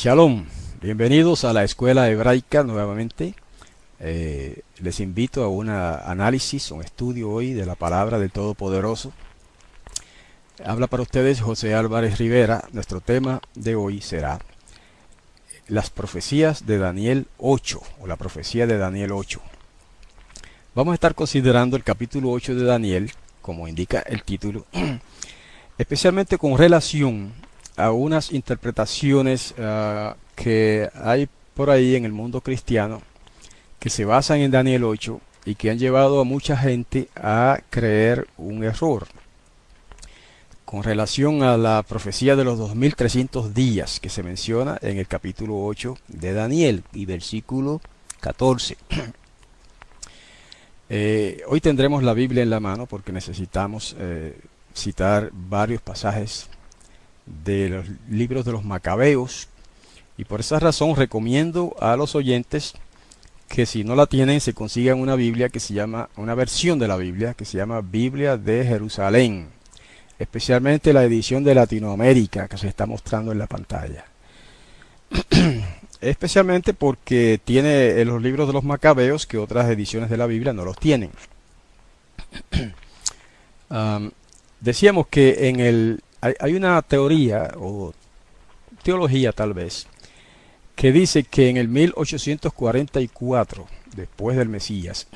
Shalom, bienvenidos a la escuela hebraica nuevamente. Les invito a un análisis, un estudio hoy de la palabra del Todopoderoso. Habla para ustedes José Álvarez Rivera. Nuestro tema de hoy será las profecías de Daniel 8 o la profecía de Daniel 8. Vamos a estar considerando el capítulo 8 de Daniel, como indica el título, especialmente con relación a unas interpretaciones que hay por ahí en el mundo cristiano que se basan en Daniel 8 y que han llevado a mucha gente a creer un error con relación a la profecía de los 2300 días que se menciona en el capítulo 8 de Daniel y versículo 14. Hoy tendremos la Biblia en la mano porque necesitamos citar varios pasajes de los libros de los Macabeos, y por esa razón recomiendo a los oyentes que si no la tienen se consigan una Biblia que se llama, una versión de la Biblia que se llama Biblia de Jerusalén, especialmente la edición de Latinoamérica que se está mostrando en la pantalla. Especialmente porque tiene los libros de los Macabeos que otras ediciones de la Biblia no los tienen. Decíamos que hay una teoría o teología tal vez que dice que en el 1844, después del Mesías,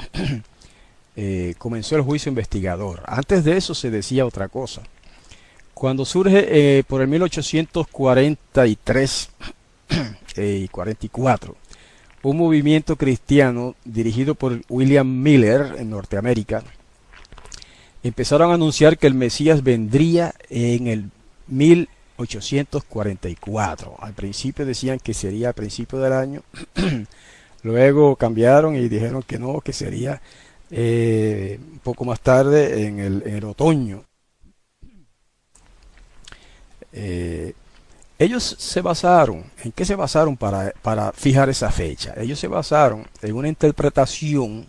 comenzó el juicio investigador. Antes de eso se decía otra cosa. Cuando surge por el 1843 y 44 un movimiento cristiano dirigido por William Miller en Norteamérica, empezaron a anunciar que el Mesías vendría en el 1844. Al principio decían que sería a principio del año. Luego cambiaron y dijeron que no, que sería un poco más tarde en el otoño. Ellos se basaron, ¿en qué se basaron para fijar esa fecha? Ellos se basaron en una interpretación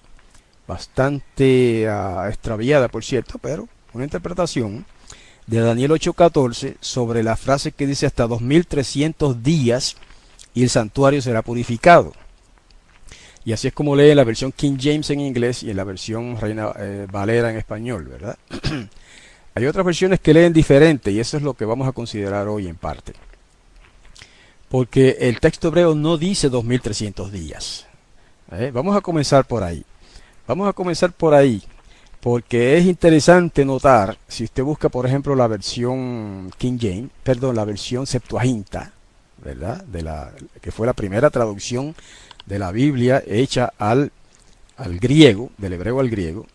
bastante extraviada, por cierto, pero una interpretación de Daniel 8:14 sobre la frase que dice hasta 2300 días y el santuario será purificado. Y así es como lee en la versión King James en inglés y en la versión Reina Valera en español, ¿verdad? Hay otras versiones que leen diferente y eso es lo que vamos a considerar hoy en parte. Porque el texto hebreo no dice 2300 días. Vamos a comenzar por ahí. Vamos a comenzar por ahí, porque es interesante notar, si usted busca por ejemplo la versión King James, perdón, la versión Septuaginta, ¿verdad? Que fue la primera traducción de la Biblia hecha al griego, del hebreo al griego,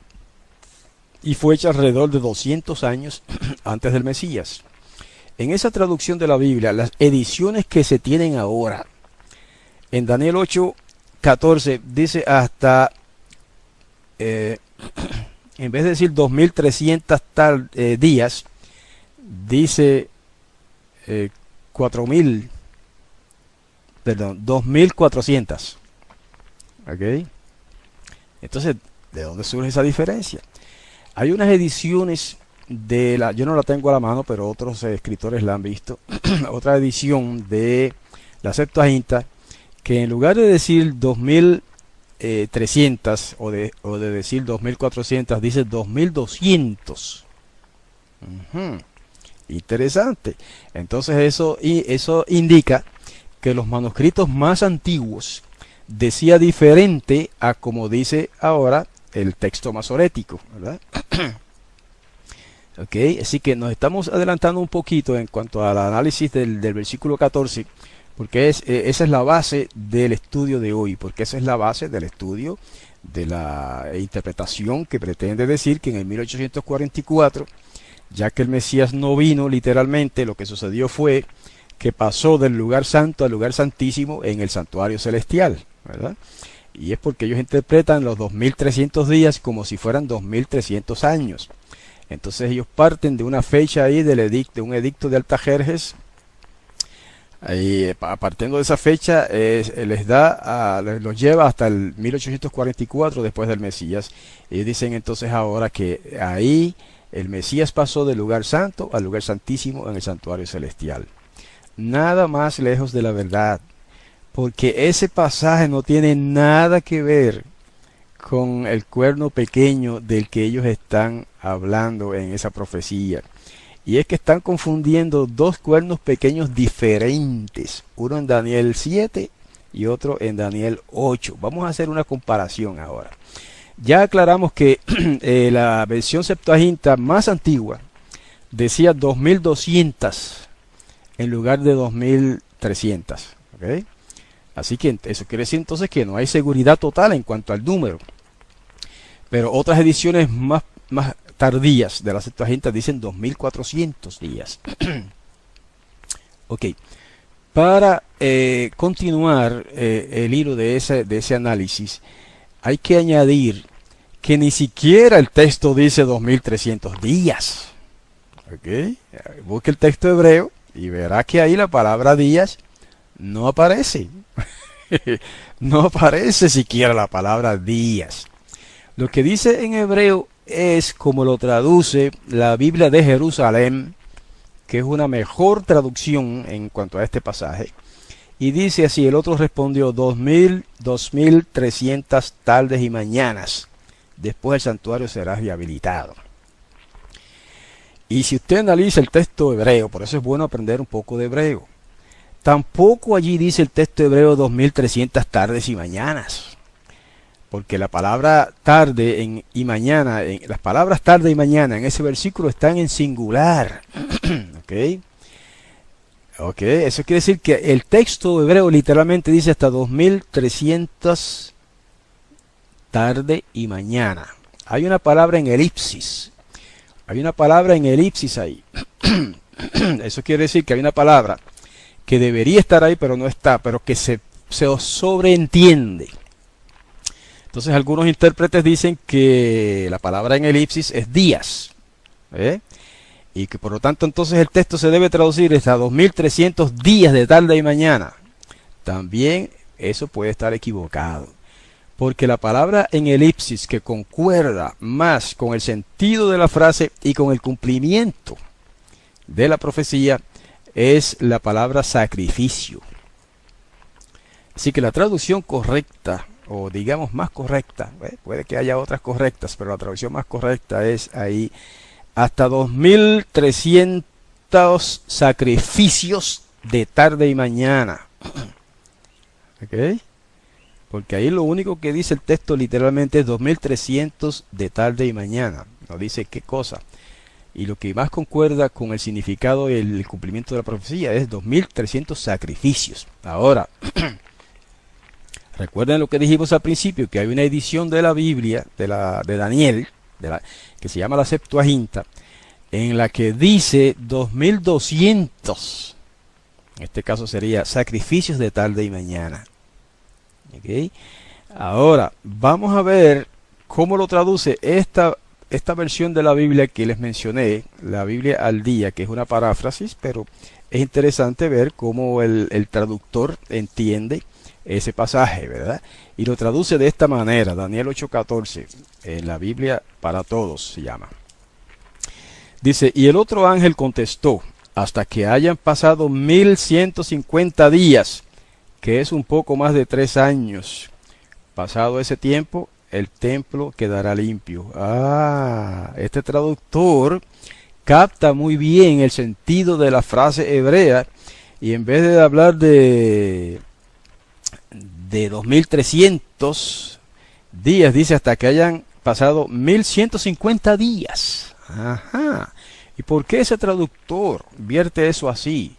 y fue hecha alrededor de 200 años antes del Mesías. En esa traducción de la Biblia, las ediciones que se tienen ahora, en Daniel 8:14 dice hasta... en vez de decir 2300 días, dice 2400. ¿Ok? Entonces, ¿de dónde surge esa diferencia? Hay unas ediciones yo no la tengo a la mano, pero otros escritores la han visto. Otra edición de la Septuaginta, que en lugar de decir 2300 o de decir 2400 dice 2200. Interesante. Entonces eso indica que los manuscritos más antiguos decía diferente a como dice ahora el texto masorético, ¿verdad? Ok, así que nos estamos adelantando un poquito en cuanto al análisis del versículo 14, porque esa es la base del estudio de hoy, porque esa es la base del estudio de la interpretación que pretende decir que en el 1844, ya que el Mesías no vino literalmente, lo que sucedió fue que pasó del lugar santo al lugar santísimo en el santuario celestial, ¿verdad? Y es porque ellos interpretan los 2300 días como si fueran 2300 años. Entonces ellos parten de una fecha ahí de un edicto de Artajerjes. Y partiendo de esa fecha los lleva hasta el 1844 después del Mesías. Ellos dicen entonces ahora que ahí el Mesías pasó del lugar santo al lugar santísimo en el santuario celestial. nada más lejos de la verdad, porque ese pasaje no tiene nada que ver con el cuerno pequeño del que ellos están hablando en esa profecía. Y es que están confundiendo dos cuernos pequeños diferentes, uno en Daniel 7 y otro en Daniel 8. Vamos a hacer una comparación ahora. Ya aclaramos que la versión Septuaginta más antigua decía 2200 en lugar de 2300. ¿Okay? Así que eso quiere decir entonces que no hay seguridad total en cuanto al número. Pero otras ediciones más tardías de la Septuaginta dicen 2400 días. Ok. Para continuar el hilo de ese análisis, hay que añadir que ni siquiera el texto dice 2300 días. Ok. Busque el texto hebreo y verá que ahí la palabra días no aparece. No aparece siquiera la palabra días. Lo que dice en hebreo es como lo traduce la Biblia de Jerusalén, que es una mejor traducción en cuanto a este pasaje. Y dice así: el otro respondió 2300 tardes y mañanas. Después el santuario será rehabilitado. Y si usted analiza el texto hebreo, por eso es bueno aprender un poco de hebreo. Tampoco allí dice el texto hebreo 2300 tardes y mañanas. Porque la palabra tarde y mañana, las palabras tarde y mañana en ese versículo están en singular. Ok, eso quiere decir que el texto hebreo literalmente dice hasta 2300 tarde y mañana. Hay una palabra en elipsis. Hay una palabra en elipsis ahí. Eso quiere decir que hay una palabra que debería estar ahí, pero no está, pero que se sobreentiende. Entonces algunos intérpretes dicen que la palabra en elipsis es días. Y que por lo tanto entonces el texto se debe traducir hasta 2300 días de tarde y mañana. También eso puede estar equivocado. Porque la palabra en elipsis que concuerda más con el sentido de la frase y con el cumplimiento de la profecía es la palabra sacrificio. Así que la traducción correcta, o digamos más correcta, puede que haya otras correctas, pero la traducción más correcta es ahí hasta 2300 sacrificios de tarde y mañana. ¿Ok? Porque ahí lo único que dice el texto literalmente es 2300 de tarde y mañana. No dice qué cosa. Y lo que más concuerda con el significado y el cumplimiento de la profecía es 2300 sacrificios. Ahora, recuerden lo que dijimos al principio, que hay una edición de la Biblia, de Daniel, que se llama la Septuaginta, en la que dice 2200. En este caso sería sacrificios de tarde y mañana. ¿Okay? Ahora, vamos a ver cómo lo traduce esta versión de la Biblia que les mencioné, la Biblia al día, que es una paráfrasis, pero es interesante ver cómo el traductor entiende ese pasaje, ¿verdad? Y lo traduce de esta manera, Daniel 8:14, en la Biblia para todos se llama. Dice: y el otro ángel contestó, hasta que hayan pasado 1150 días, que es un poco más de 3 años. Pasado ese tiempo, el templo quedará limpio. Este traductor capta muy bien el sentido de la frase hebrea, y en vez de hablar de 2300 días, dice hasta que hayan pasado 1150 días. ¿Y por qué ese traductor vierte eso así?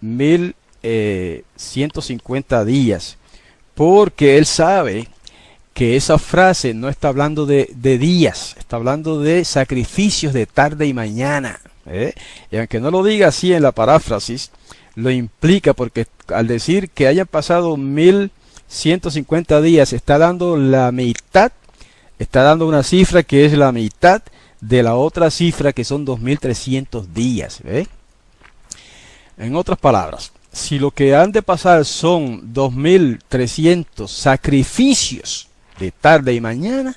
1150 días. Porque él sabe que esa frase no está hablando de días, está hablando de sacrificios de tarde y mañana. Y aunque no lo diga así en la paráfrasis, lo implica, porque al decir que hayan pasado 1150 días, está dando la mitad, está dando una cifra que es la mitad de la otra cifra, que son 2300 días. En otras palabras, si lo que han de pasar son 2300 sacrificios de tarde y mañana,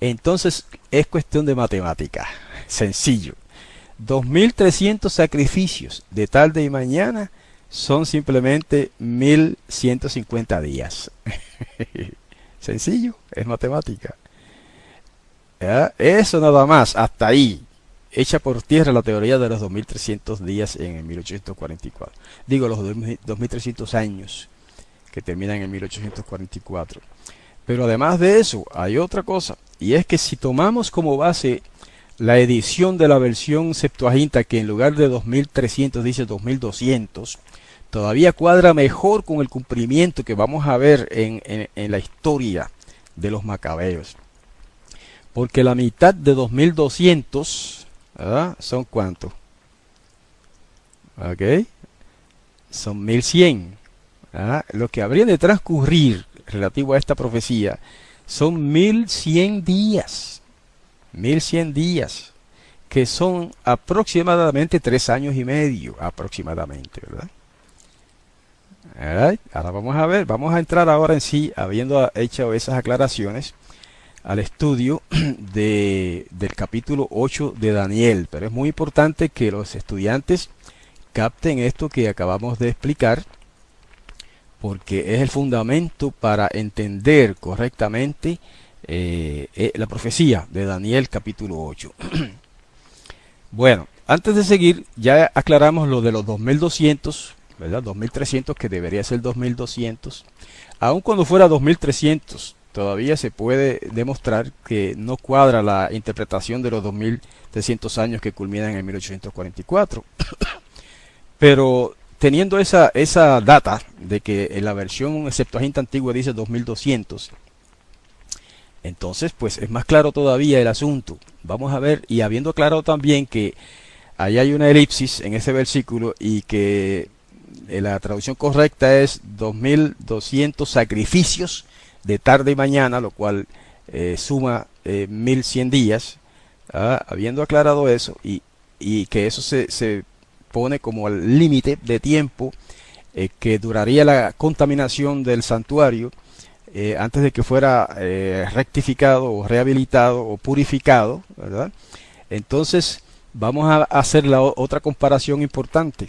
entonces es cuestión de matemática. Sencillo. 2.300 sacrificios de tarde y mañana son simplemente 1.150 días. Sencillo, es matemática. ¿Ya? Eso nada más, hasta ahí. Echa por tierra la teoría de los 2.300 días en el 1844. Digo, los 2.300 años que terminan en 1844. Pero además de eso, hay otra cosa. Y es que si tomamos como base la edición de la versión Septuaginta, que en lugar de 2.300 dice 2.200, todavía cuadra mejor con el cumplimiento que vamos a ver en la historia de los macabeos. Porque la mitad de 2.200, ¿verdad? ¿Son cuánto? ¿Ok? Son 1.100. ¿Verdad? Lo que habría de transcurrir relativo a esta profecía son 1.100 días. 1.100 días. Que son aproximadamente 3 años y medio. Aproximadamente, ¿verdad? Alright. Ahora vamos a ver. Vamos a entrar ahora en sí, habiendo hecho esas aclaraciones, al estudio del capítulo 8 de Daniel. Pero es muy importante que los estudiantes capten esto que acabamos de explicar, porque es el fundamento para entender correctamente la profecía de Daniel capítulo 8. Bueno, antes de seguir, ya aclaramos lo de los 2.200, ¿verdad? 2.300, que debería ser 2.200. Aun cuando fuera 2.300, todavía se puede demostrar que no cuadra la interpretación de los 2.300 años que culminan en 1844. Pero teniendo esa data de que en la versión Septuaginta antigua dice 2.200, entonces pues es más claro todavía el asunto. Vamos a ver, y habiendo aclarado también que ahí hay una elipsis en ese versículo y que la traducción correcta es 2.200 sacrificios de tarde y mañana, lo cual suma 1.100 días. Habiendo aclarado eso y que eso se pone como el límite de tiempo que duraría la contaminación del santuario antes de que fuera rectificado o rehabilitado o purificado, ¿verdad? Entonces vamos a hacer la otra comparación importante,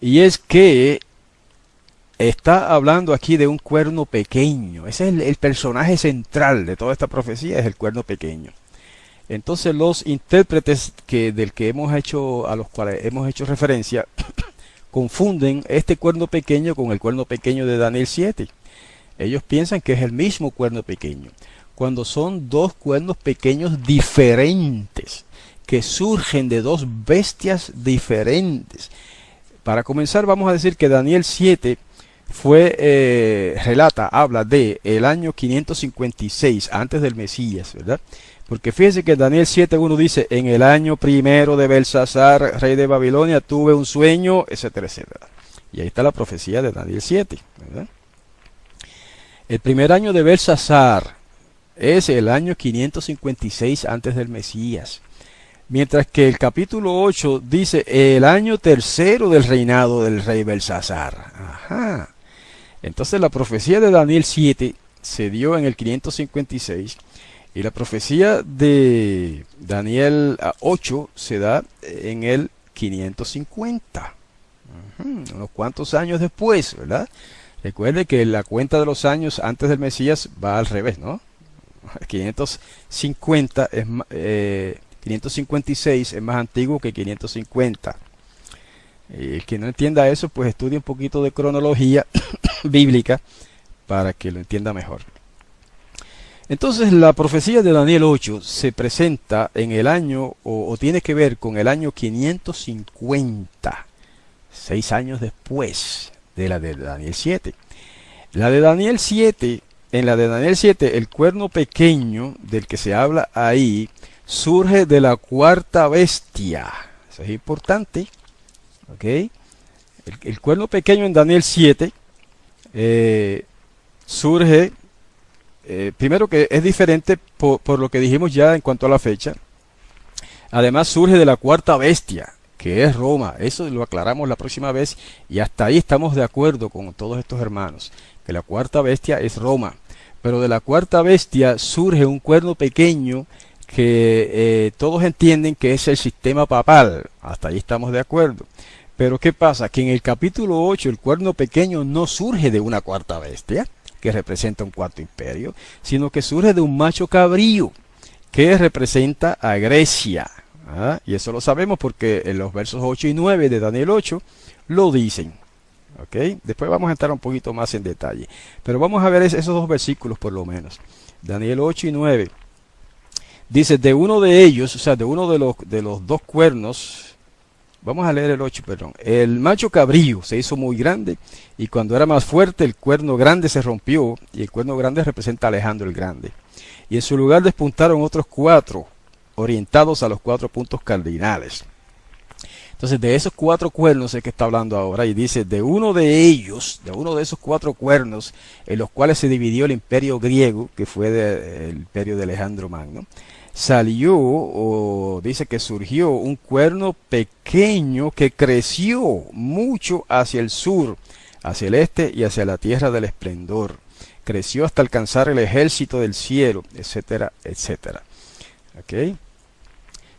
y es que está hablando aquí de un cuerno pequeño. Ese es el personaje central de toda esta profecía, es el cuerno pequeño. Entonces los intérpretes a los cuales hemos hecho referencia confunden este cuerno pequeño con el cuerno pequeño de Daniel 7. Ellos piensan que es el mismo cuerno pequeño, cuando son dos cuernos pequeños diferentes, que surgen de dos bestias diferentes. Para comenzar, vamos a decir que Daniel 7 habla de el año 556 antes del Mesías, ¿verdad? Porque fíjense que Daniel 7:1 dice: en el año primero de Belsasar, rey de Babilonia, tuve un sueño, etcétera, etcétera. Y ahí está la profecía de Daniel 7, ¿verdad? El primer año de Belsasar es el año 556 antes del Mesías. Mientras que el capítulo 8 dice el año tercero del reinado del rey Belsasar. Ajá. Entonces la profecía de Daniel 7 se dio en el 556 y la profecía de Daniel 8 se da en el 550. Unos cuantos años después, ¿verdad? Recuerde que la cuenta de los años antes del Mesías va al revés, ¿no? 556 es más antiguo que 550. El que no entienda eso, pues estudie un poquito de cronología bíblica para que lo entienda mejor. Entonces la profecía de Daniel 8 se presenta en el año, o tiene que ver con el año 550, 6 años después de la de Daniel 7. En la de Daniel 7, el cuerno pequeño del que se habla ahí surge de la cuarta bestia. Eso es importante. ¿Ok? El cuerno pequeño en Daniel 7 surge, primero que es diferente por lo que dijimos ya en cuanto a la fecha. Además surge de la cuarta bestia, que es Roma. Eso lo aclaramos la próxima vez y hasta ahí estamos de acuerdo con todos estos hermanos, que la cuarta bestia es Roma. Pero de la cuarta bestia surge un cuerno pequeño que todos entienden que es el sistema papal. Hasta ahí estamos de acuerdo. Pero ¿qué pasa? Que en el capítulo 8 el cuerno pequeño no surge de una cuarta bestia, que representa un cuarto imperio, sino que surge de un macho cabrío, que representa a Grecia. ¿Ah? Y eso lo sabemos porque en los versos 8 y 9 de Daniel 8 lo dicen. ¿Okay? Después vamos a entrar un poquito más en detalle. Pero vamos a ver esos dos versículos por lo menos. Daniel 8 y 9. Dice, de uno de ellos, o sea, de uno de los dos cuernos, vamos a leer el 8, perdón. El macho cabrío se hizo muy grande y cuando era más fuerte el cuerno grande se rompió y el cuerno grande representa a Alejandro el Grande. Y en su lugar despuntaron otros 4 orientados a los 4 puntos cardinales. Entonces de esos 4 cuernos es que está hablando ahora y dice de uno de ellos, de uno de esos 4 cuernos en los cuales se dividió el imperio griego, que fue el imperio de Alejandro Magno, salió o dice que surgió un cuerno pequeño que creció mucho hacia el sur, hacia el este y hacia la tierra del esplendor. Creció hasta alcanzar el ejército del cielo, etcétera, etcétera. ¿Ok?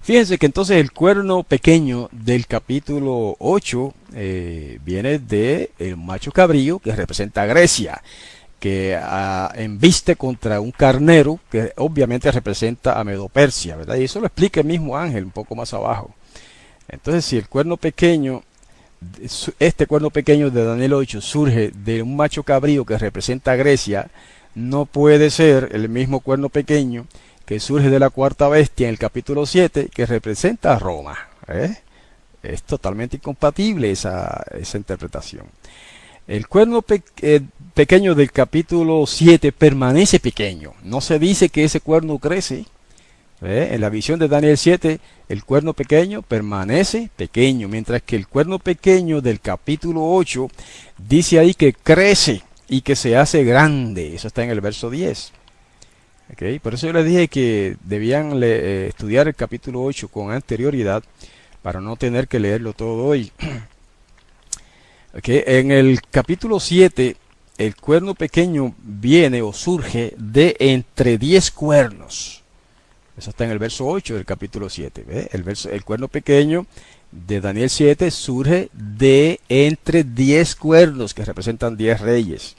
Fíjense que entonces el cuerno pequeño del capítulo 8 viene de el macho cabrío que representa a Grecia, que embiste contra un carnero que obviamente representa a Medo-Persia, ¿verdad? Y eso lo explica el mismo ángel un poco más abajo. Entonces si el cuerno pequeño, este cuerno pequeño de Daniel 8 surge de un macho cabrío que representa a Grecia, no puede ser el mismo cuerno pequeño que surge de la cuarta bestia en el capítulo 7 que representa a Roma. Es totalmente incompatible esa interpretación. El cuerno pequeño del capítulo 7 permanece pequeño. No se dice que ese cuerno crece. En la visión de Daniel 7, el cuerno pequeño permanece pequeño, mientras que el cuerno pequeño del capítulo 8 dice ahí que crece y que se hace grande. Eso está en el verso 10. Okay. Por eso yo les dije que debían estudiar el capítulo 8 con anterioridad para no tener que leerlo todo hoy. Okay. En el capítulo 7 el cuerno pequeño viene o surge de entre 10 cuernos. Eso está en el verso 8 del capítulo 7. El cuerno pequeño de Daniel 7 surge de entre 10 cuernos que representan 10 reyes.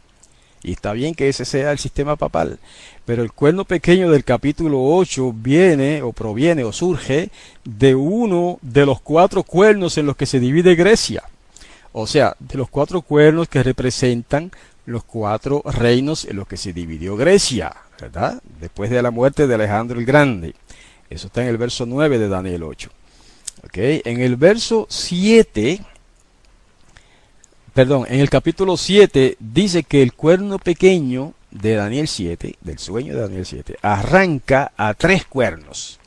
Y está bien que ese sea el sistema papal. Pero el cuerno pequeño del capítulo 8 viene o proviene o surge de uno de los 4 cuernos en los que se divide Grecia. O sea, de los 4 cuernos que representan los 4 reinos en los que se dividió Grecia, ¿verdad? Después de la muerte de Alejandro el Grande. Eso está en el verso 9 de Daniel 8. ¿Okay? En el verso 7... Perdón, en el capítulo 7 dice que el cuerno pequeño de Daniel 7, del sueño de Daniel 7, arranca a 3 cuernos.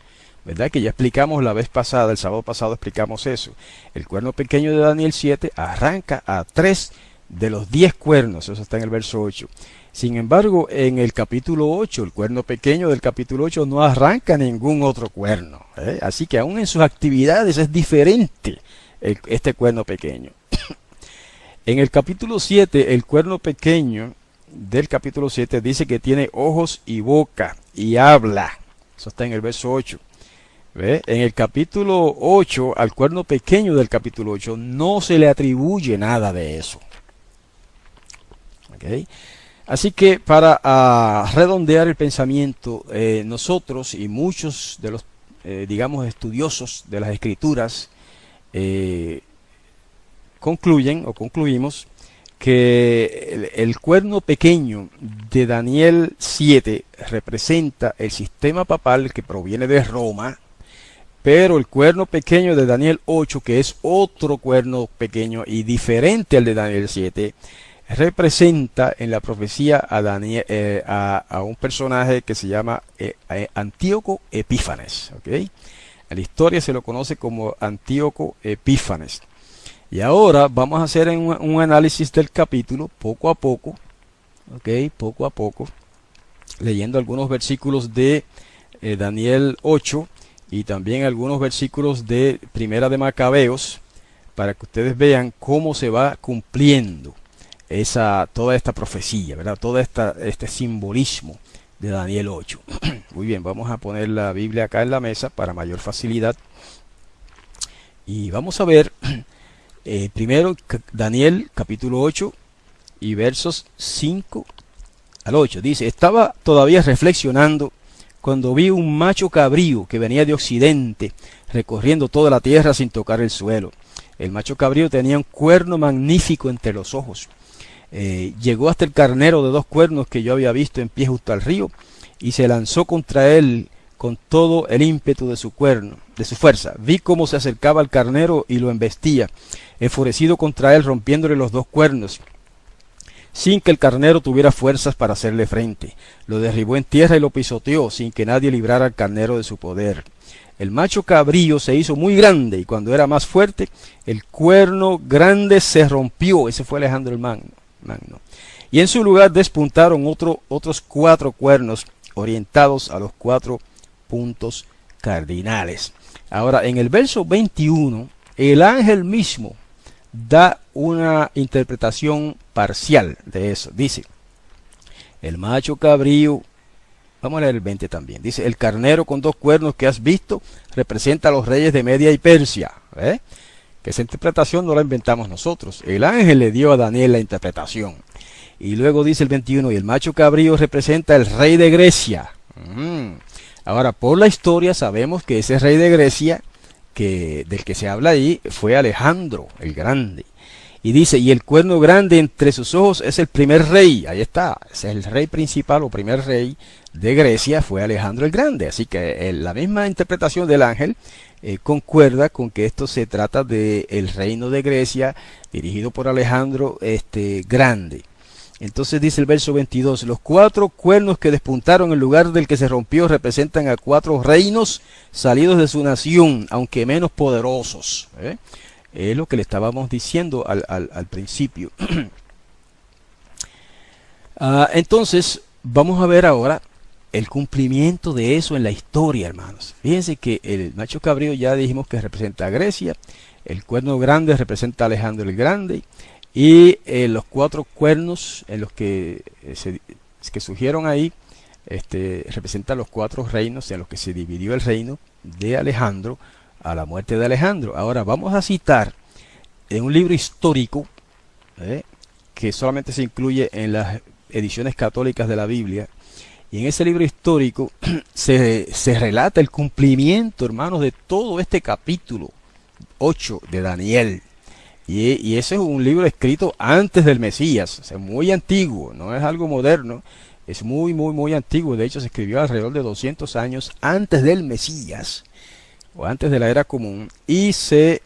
¿Verdad? Que ya explicamos la vez pasada, el sábado pasado explicamos eso. El cuerno pequeño de Daniel 7 arranca a 3 de los 10 cuernos. Eso está en el verso 8. Sin embargo, en el capítulo 8, el cuerno pequeño del capítulo 8 no arranca ningún otro cuerno. Así que aún en sus actividades es diferente este cuerno pequeño. En el capítulo 7, el cuerno pequeño del capítulo 7 dice que tiene ojos y boca y habla. Eso está en el verso 8. ¿Ve? En el capítulo 8, al cuerno pequeño del capítulo 8, no se le atribuye nada de eso. ¿Okay? Así que para redondear el pensamiento, nosotros y muchos de los, digamos, estudiosos de las escrituras, concluimos que el cuerno pequeño de Daniel 7 representa el sistema papal que proviene de Roma, pero el cuerno pequeño de Daniel 8, que es otro cuerno pequeño y diferente al de Daniel 7, representa en la profecía a un personaje que se llama Antíoco Epífanes. ¿Okay? En la historia se lo conoce como Antíoco Epífanes. Y ahora vamos a hacer un análisis del capítulo poco a poco, ¿okay? Poco a poco, leyendo algunos versículos de Daniel 8 y también algunos versículos de Primera de Macabeos, para que ustedes vean cómo se va cumpliendo toda esta profecía, ¿verdad? Todo este simbolismo de Daniel 8. Muy bien, vamos a poner la Biblia acá en la mesa para mayor facilidad. Y vamos a ver primero Daniel capítulo 8 y versos 5 al 8. Dice: estaba todavía reflexionando cuando vi un macho cabrío que venía de occidente, recorriendo toda la tierra sin tocar el suelo. El macho cabrío tenía un cuerno magnífico entre los ojos. Llegó hasta el carnero de 2 cuernos que yo había visto en pie justo al río, y se lanzó contra él con todo el ímpetu de su cuerno, de su fuerza. Vi cómo se acercaba al carnero y lo embestía, enfurecido contra él, rompiéndole los 2 cuernos, sin que el carnero tuviera fuerzas para hacerle frente. Lo derribó en tierra y lo pisoteó, sin que nadie librara al carnero de su poder. El macho cabrío se hizo muy grande, y cuando era más fuerte, el cuerno grande se rompió. Ese fue Alejandro el Magno. Y en su lugar despuntaron otros 4 cuernos orientados a los 4 puntos cardinales. Ahora, en el verso 21, el ángel mismo da una interpretación parcial de eso. Dice: el macho cabrío, vamos a leer el 20 también. Dice: el carnero con 2 cuernos que has visto representa a los reyes de Media y Persia. Que esa interpretación no la inventamos nosotros. El ángel le dio a Daniel la interpretación. Y luego dice el 21: y el macho cabrío representa al rey de Grecia. Ahora, por la historia sabemos que ese rey de Grecia del que se habla ahí fue Alejandro el Grande. Y dice: y el cuerno grande entre sus ojos es el primer rey. Ahí está, ese es el rey principal o primer rey de Grecia, fue Alejandro el Grande. Así que la misma interpretación del ángel concuerda con que esto se trata del reino de Grecia dirigido por Alejandro Grande. Entonces dice el verso 22: los 4 cuernos que despuntaron en lugar del que se rompió representan a 4 reinos salidos de su nación, aunque menos poderosos. Es lo que le estábamos diciendo al principio. Entonces vamos a ver ahora el cumplimiento de eso en la historia, hermanos. Fíjense que el macho cabrío ya dijimos que representa a Grecia, el cuerno grande representa a Alejandro el Grande, y los 4 cuernos en los que surgieron ahí representan los 4 reinos en los que se dividió el reino de Alejandro a la muerte de Alejandro. Ahora vamos a citar en un libro histórico que solamente se incluye en las ediciones católicas de la Biblia, y en ese libro histórico se relata el cumplimiento, hermanos, de todo este capítulo 8 de Daniel. Y ese es un libro escrito antes del Mesías, o sea, muy antiguo, no es algo moderno, es muy antiguo. De hecho, se escribió alrededor de 200 años antes del Mesías, o antes de la era común, y se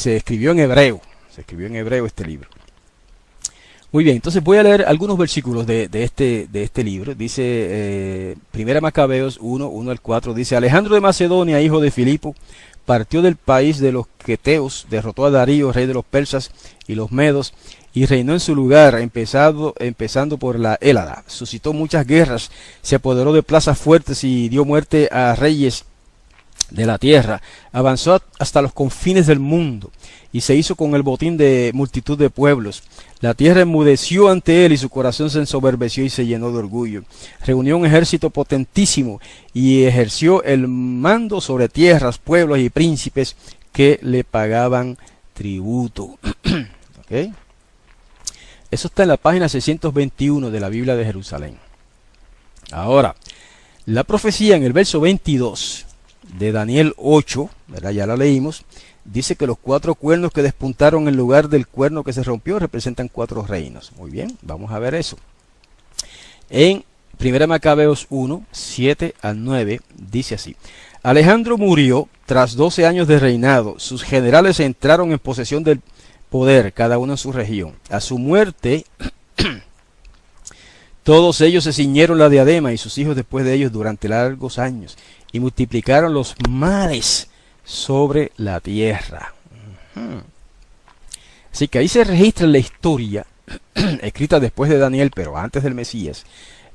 escribió en hebreo. Se escribió en hebreo este libro. Muy bien, entonces voy a leer algunos versículos de este libro. Dice, Primera Macabeos 1 al 4, dice: Alejandro de Macedonia, hijo de Filipo, partió del país de los queteos, derrotó a Darío, rey de los persas y los medos, y reinó en su lugar, empezando por la Hélada. Suscitó muchas guerras, se apoderó de plazas fuertes y dio muerte a reyes de la tierra. Avanzó hasta los confines del mundo y se hizo con el botín de multitud de pueblos. La tierra enmudeció ante él y su corazón se ensoberbeció y se llenó de orgullo. Reunió un ejército potentísimo y ejerció el mando sobre tierras, pueblos y príncipes que le pagaban tributo. ¿Okay? Eso está en la página 621 de la Biblia de Jerusalén. Ahora, la profecía en el verso 22 de Daniel 8, ¿verdad? Ya la leímos. Dice que los 4 cuernos que despuntaron en lugar del cuerno que se rompió representan 4 reinos. Muy bien, vamos a ver eso. En 1 Macabeos 1, 7 al 9, dice así: Alejandro murió tras 12 años de reinado. Sus generales entraron en posesión del poder, cada uno en su región. A su muerte, todos ellos se ciñeron la diadema, y sus hijos después de ellos durante largos años, y multiplicaron los males sobre la tierra. Así que ahí se registra en la historia escrita después de Daniel, pero antes del Mesías,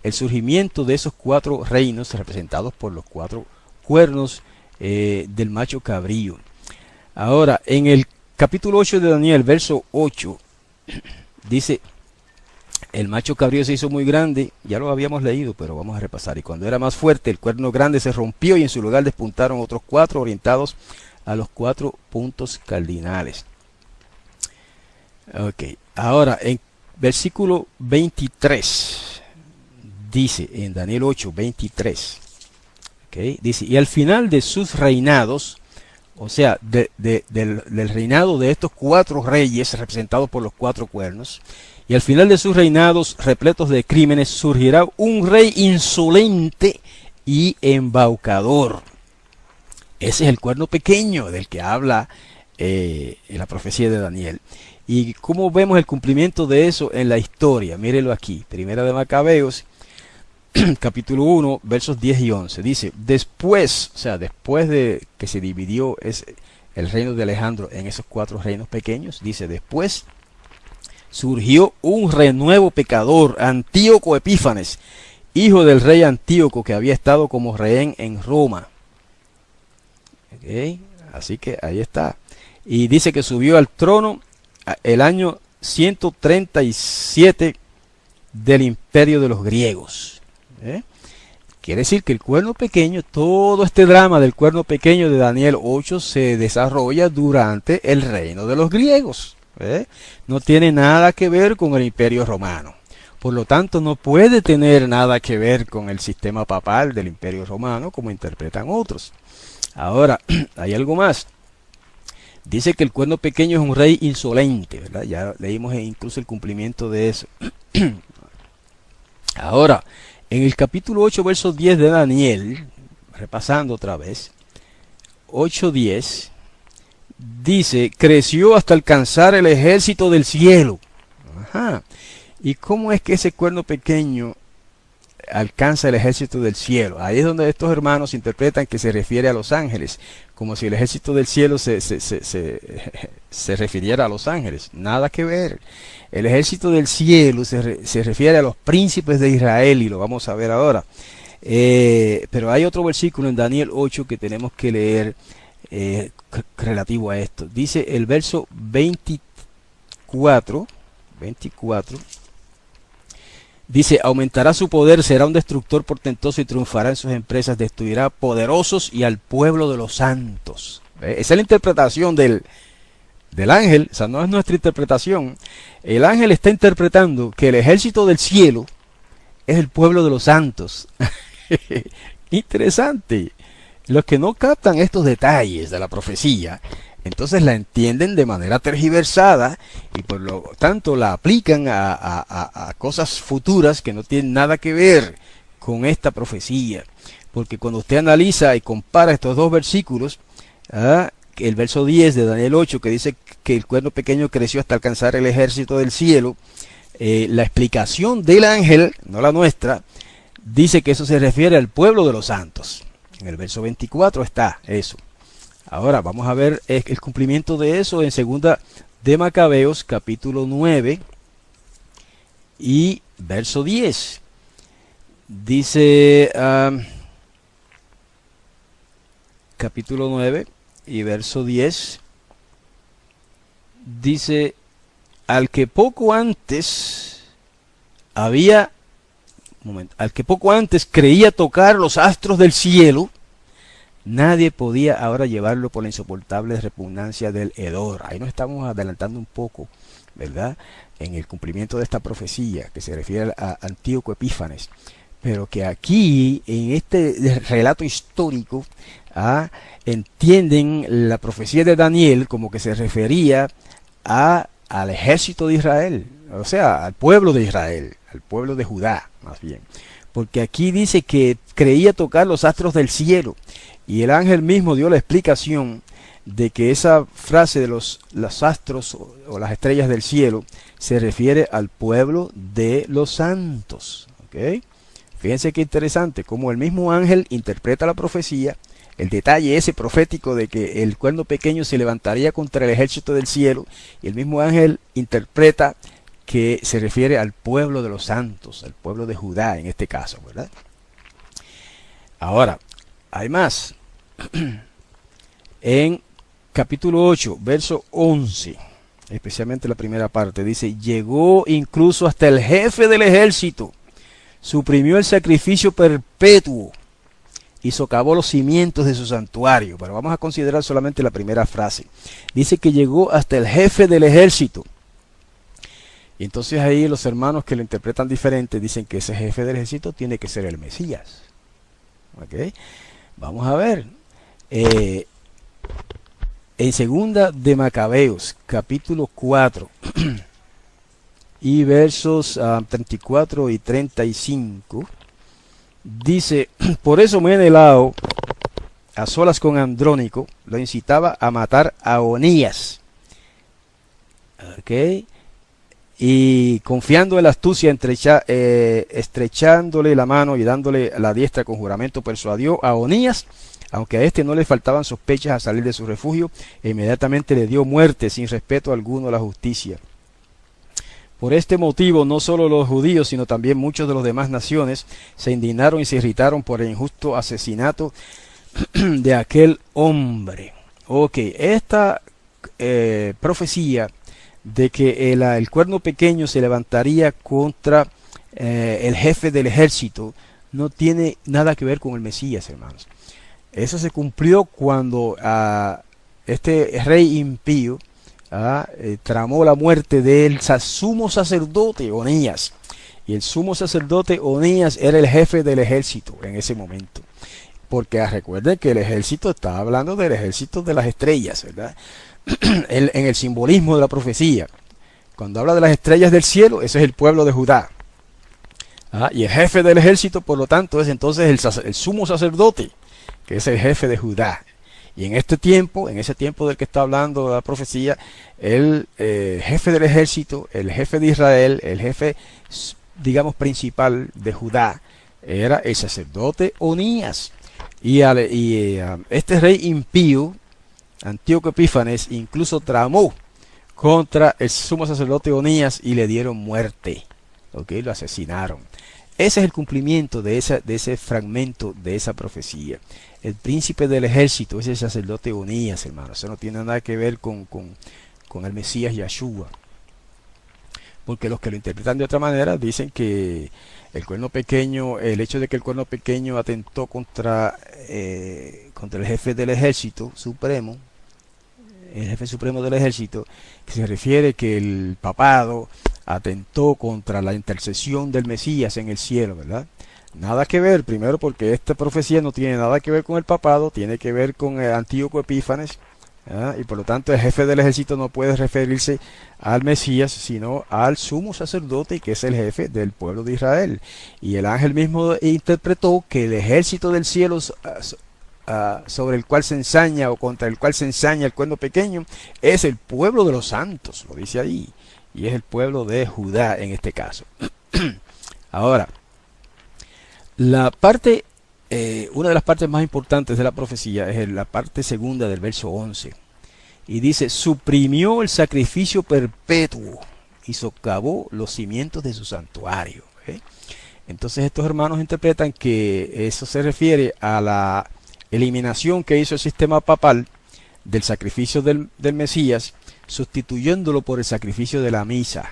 el surgimiento de esos 4 reinos representados por los 4 cuernos del macho cabrío. Ahora, en el capítulo 8 de Daniel, verso 8, dice: El macho cabrío se hizo muy grande, ya lo habíamos leído, pero vamos a repasar. Y cuando era más fuerte, el cuerno grande se rompió y en su lugar despuntaron otros 4 orientados a los 4 puntos cardinales. Ok, ahora en versículo 23, dice en Daniel 8, 23, okay, dice, y al final de sus reinados, o sea, del reinado de estos 4 reyes representados por los 4 cuernos, y al final de sus reinados repletos de crímenes surgirá un rey insolente y embaucador. Ese es el cuerno pequeño del que habla en la profecía de Daniel. ¿Y cómo vemos el cumplimiento de eso en la historia? Mírelo aquí, Primera de Macabeos, capítulo 1, versos 10 y 11. Dice, después, o sea, después de que se dividió el reino de Alejandro en esos 4 reinos pequeños, dice, después surgió un renuevo pecador, Antíoco Epífanes, hijo del rey Antíoco, que había estado como rehén en Roma. Okay, así que ahí está. Y dice que subió al trono el año 137 del imperio de los griegos. Quiere decir que el cuerno pequeño, todo este drama del cuerno pequeño de Daniel 8 se desarrolla durante el reino de los griegos. No tiene nada que ver con el imperio romano. Por lo tanto, no puede tener nada que ver con el sistema papal del imperio romano, como interpretan otros. Ahora, hay algo más. Dice que el cuerno pequeño es un rey insolente, ¿verdad? Ya leímos incluso el cumplimiento de eso. Ahora, en el capítulo 8, verso 10 de Daniel, repasando otra vez, 8:10, dice, creció hasta alcanzar el ejército del cielo. Ajá. ¿Y cómo es que ese cuerno pequeño alcanza el ejército del cielo? Ahí es donde estos hermanos interpretan que se refiere a los ángeles, como si el ejército del cielo se refiriera a los ángeles. Nada que ver. El ejército del cielo se refiere a los príncipes de Israel, y lo vamos a ver ahora. Pero hay otro versículo en Daniel 8 que tenemos que leer relativo a esto. Dice el verso 24, dice, aumentará su poder, será un destructor portentoso y triunfará en sus empresas, destruirá poderosos y al pueblo de los santos. Esa es la interpretación del ángel, o sea, no es nuestra interpretación. El ángel está interpretando que el ejército del cielo es el pueblo de los santos. Interesante. Los que no captan estos detalles de la profecía, entonces la entienden de manera tergiversada y por lo tanto la aplican a cosas futuras que no tienen nada que ver con esta profecía. Porque cuando usted analiza y compara estos dos versículos, el verso 10 de Daniel 8, que dice que el cuerno pequeño creció hasta alcanzar el ejército del cielo, la explicación del ángel, no la nuestra, dice que eso se refiere al pueblo de los santos. En el verso 24 está eso. Ahora vamos a ver el cumplimiento de eso en segunda de Macabeos, capítulo 9 y verso 10. Dice, capítulo 9 y verso 10, dice, al que poco antes creía tocar los astros del cielo, nadie podía ahora llevarlo por la insoportable repugnancia del hedor. Ahí nos estamos adelantando un poco, ¿verdad?, en el cumplimiento de esta profecía que se refiere a Antíoco Epífanes, pero que aquí en este relato histórico entienden la profecía de Daniel como que se refería al ejército de Israel, o sea, al pueblo de Israel, al pueblo de Judá más bien, porque aquí dice que creía tocar los astros del cielo, y el ángel mismo dio la explicación de que esa frase de los astros o las estrellas del cielo se refiere al pueblo de los santos. ¿Okay? Fíjense qué interesante, cómo el mismo ángel interpreta la profecía, el detalle ese profético de que el cuerno pequeño se levantaría contra el ejército del cielo, y el mismo ángel interpreta que se refiere al pueblo de los santos, al pueblo de Judá en este caso, ¿verdad? Ahora, hay más. En capítulo 8, verso 11, especialmente la primera parte. Dice, llegó incluso hasta el jefe del ejército, suprimió el sacrificio perpetuo y socavó los cimientos de su santuario. Pero vamos a considerar solamente la primera frase. Dice que llegó hasta el jefe del ejército. Y entonces ahí los hermanos que lo interpretan diferente dicen que ese jefe del ejército tiene que ser el Mesías. ¿Ok? Vamos a ver. En segunda de Macabeos, capítulo 4, y versos 34 y 35, dice, por eso Menelao, a solas con Andrónico, lo incitaba a matar a Onías. ¿Ok? Y confiando en la astucia, estrechándole la mano y dándole la diestra con juramento, persuadió a Onías, aunque a este no le faltaban sospechas, a salir de su refugio, e inmediatamente le dio muerte sin respeto alguno a la justicia. Por este motivo, no solo los judíos, sino también muchos de las demás naciones se indignaron y se irritaron por el injusto asesinato de aquel hombre. Ok, esta profecía de que el cuerno pequeño se levantaría contra el jefe del ejército no tiene nada que ver con el Mesías, hermanos. Eso se cumplió cuando este rey impío tramó la muerte del sumo sacerdote Onías. Y el sumo sacerdote Onías era el jefe del ejército en ese momento. Porque recuerden que el ejército está hablando del ejército de las estrellas, ¿verdad? En el simbolismo de la profecía. Cuando habla de las estrellas del cielo, ese es el pueblo de Judá. Y el jefe del ejército, por lo tanto, es entonces el sumo sacerdote, que es el jefe de Judá. Y en ese tiempo del que está hablando la profecía, el jefe del ejército, el jefe de Israel, el jefe, digamos, principal de Judá, era el sacerdote Onías. Y este rey impío, Antíoco Epífanes, incluso tramó contra el sumo sacerdote Onías y le dieron muerte. ¿Ok? Lo asesinaron. Ese es el cumplimiento de ese fragmento de esa profecía. El príncipe del ejército es el sacerdote Onías, hermano. Eso no tiene nada que ver con el Mesías Yahshua. Porque los que lo interpretan de otra manera dicen que el cuerno pequeño, el hecho de que el cuerno pequeño atentó contra el jefe del ejército supremo, el jefe supremo del ejército, que se refiere que el papado atentó contra la intercesión del Mesías en el cielo, ¿verdad? Nada que ver, primero porque esta profecía no tiene nada que ver con el papado, tiene que ver con Antíoco Epífanes, y por lo tanto el jefe del ejército no puede referirse al Mesías, sino al sumo sacerdote, que es el jefe del pueblo de Israel. Y el ángel mismo interpretó que el ejército del cielo sobre el cual se ensaña o contra el cual se ensaña el cuerno pequeño es el pueblo de los santos, lo dice ahí, y es el pueblo de Judá en este caso. Ahora, una de las partes más importantes de la profecía es la parte segunda del verso 11. Y dice, suprimió el sacrificio perpetuo y socavó los cimientos de su santuario. Entonces estos hermanos interpretan que eso se refiere a la eliminación que hizo el sistema papal del sacrificio del Mesías, sustituyéndolo por el sacrificio de la misa.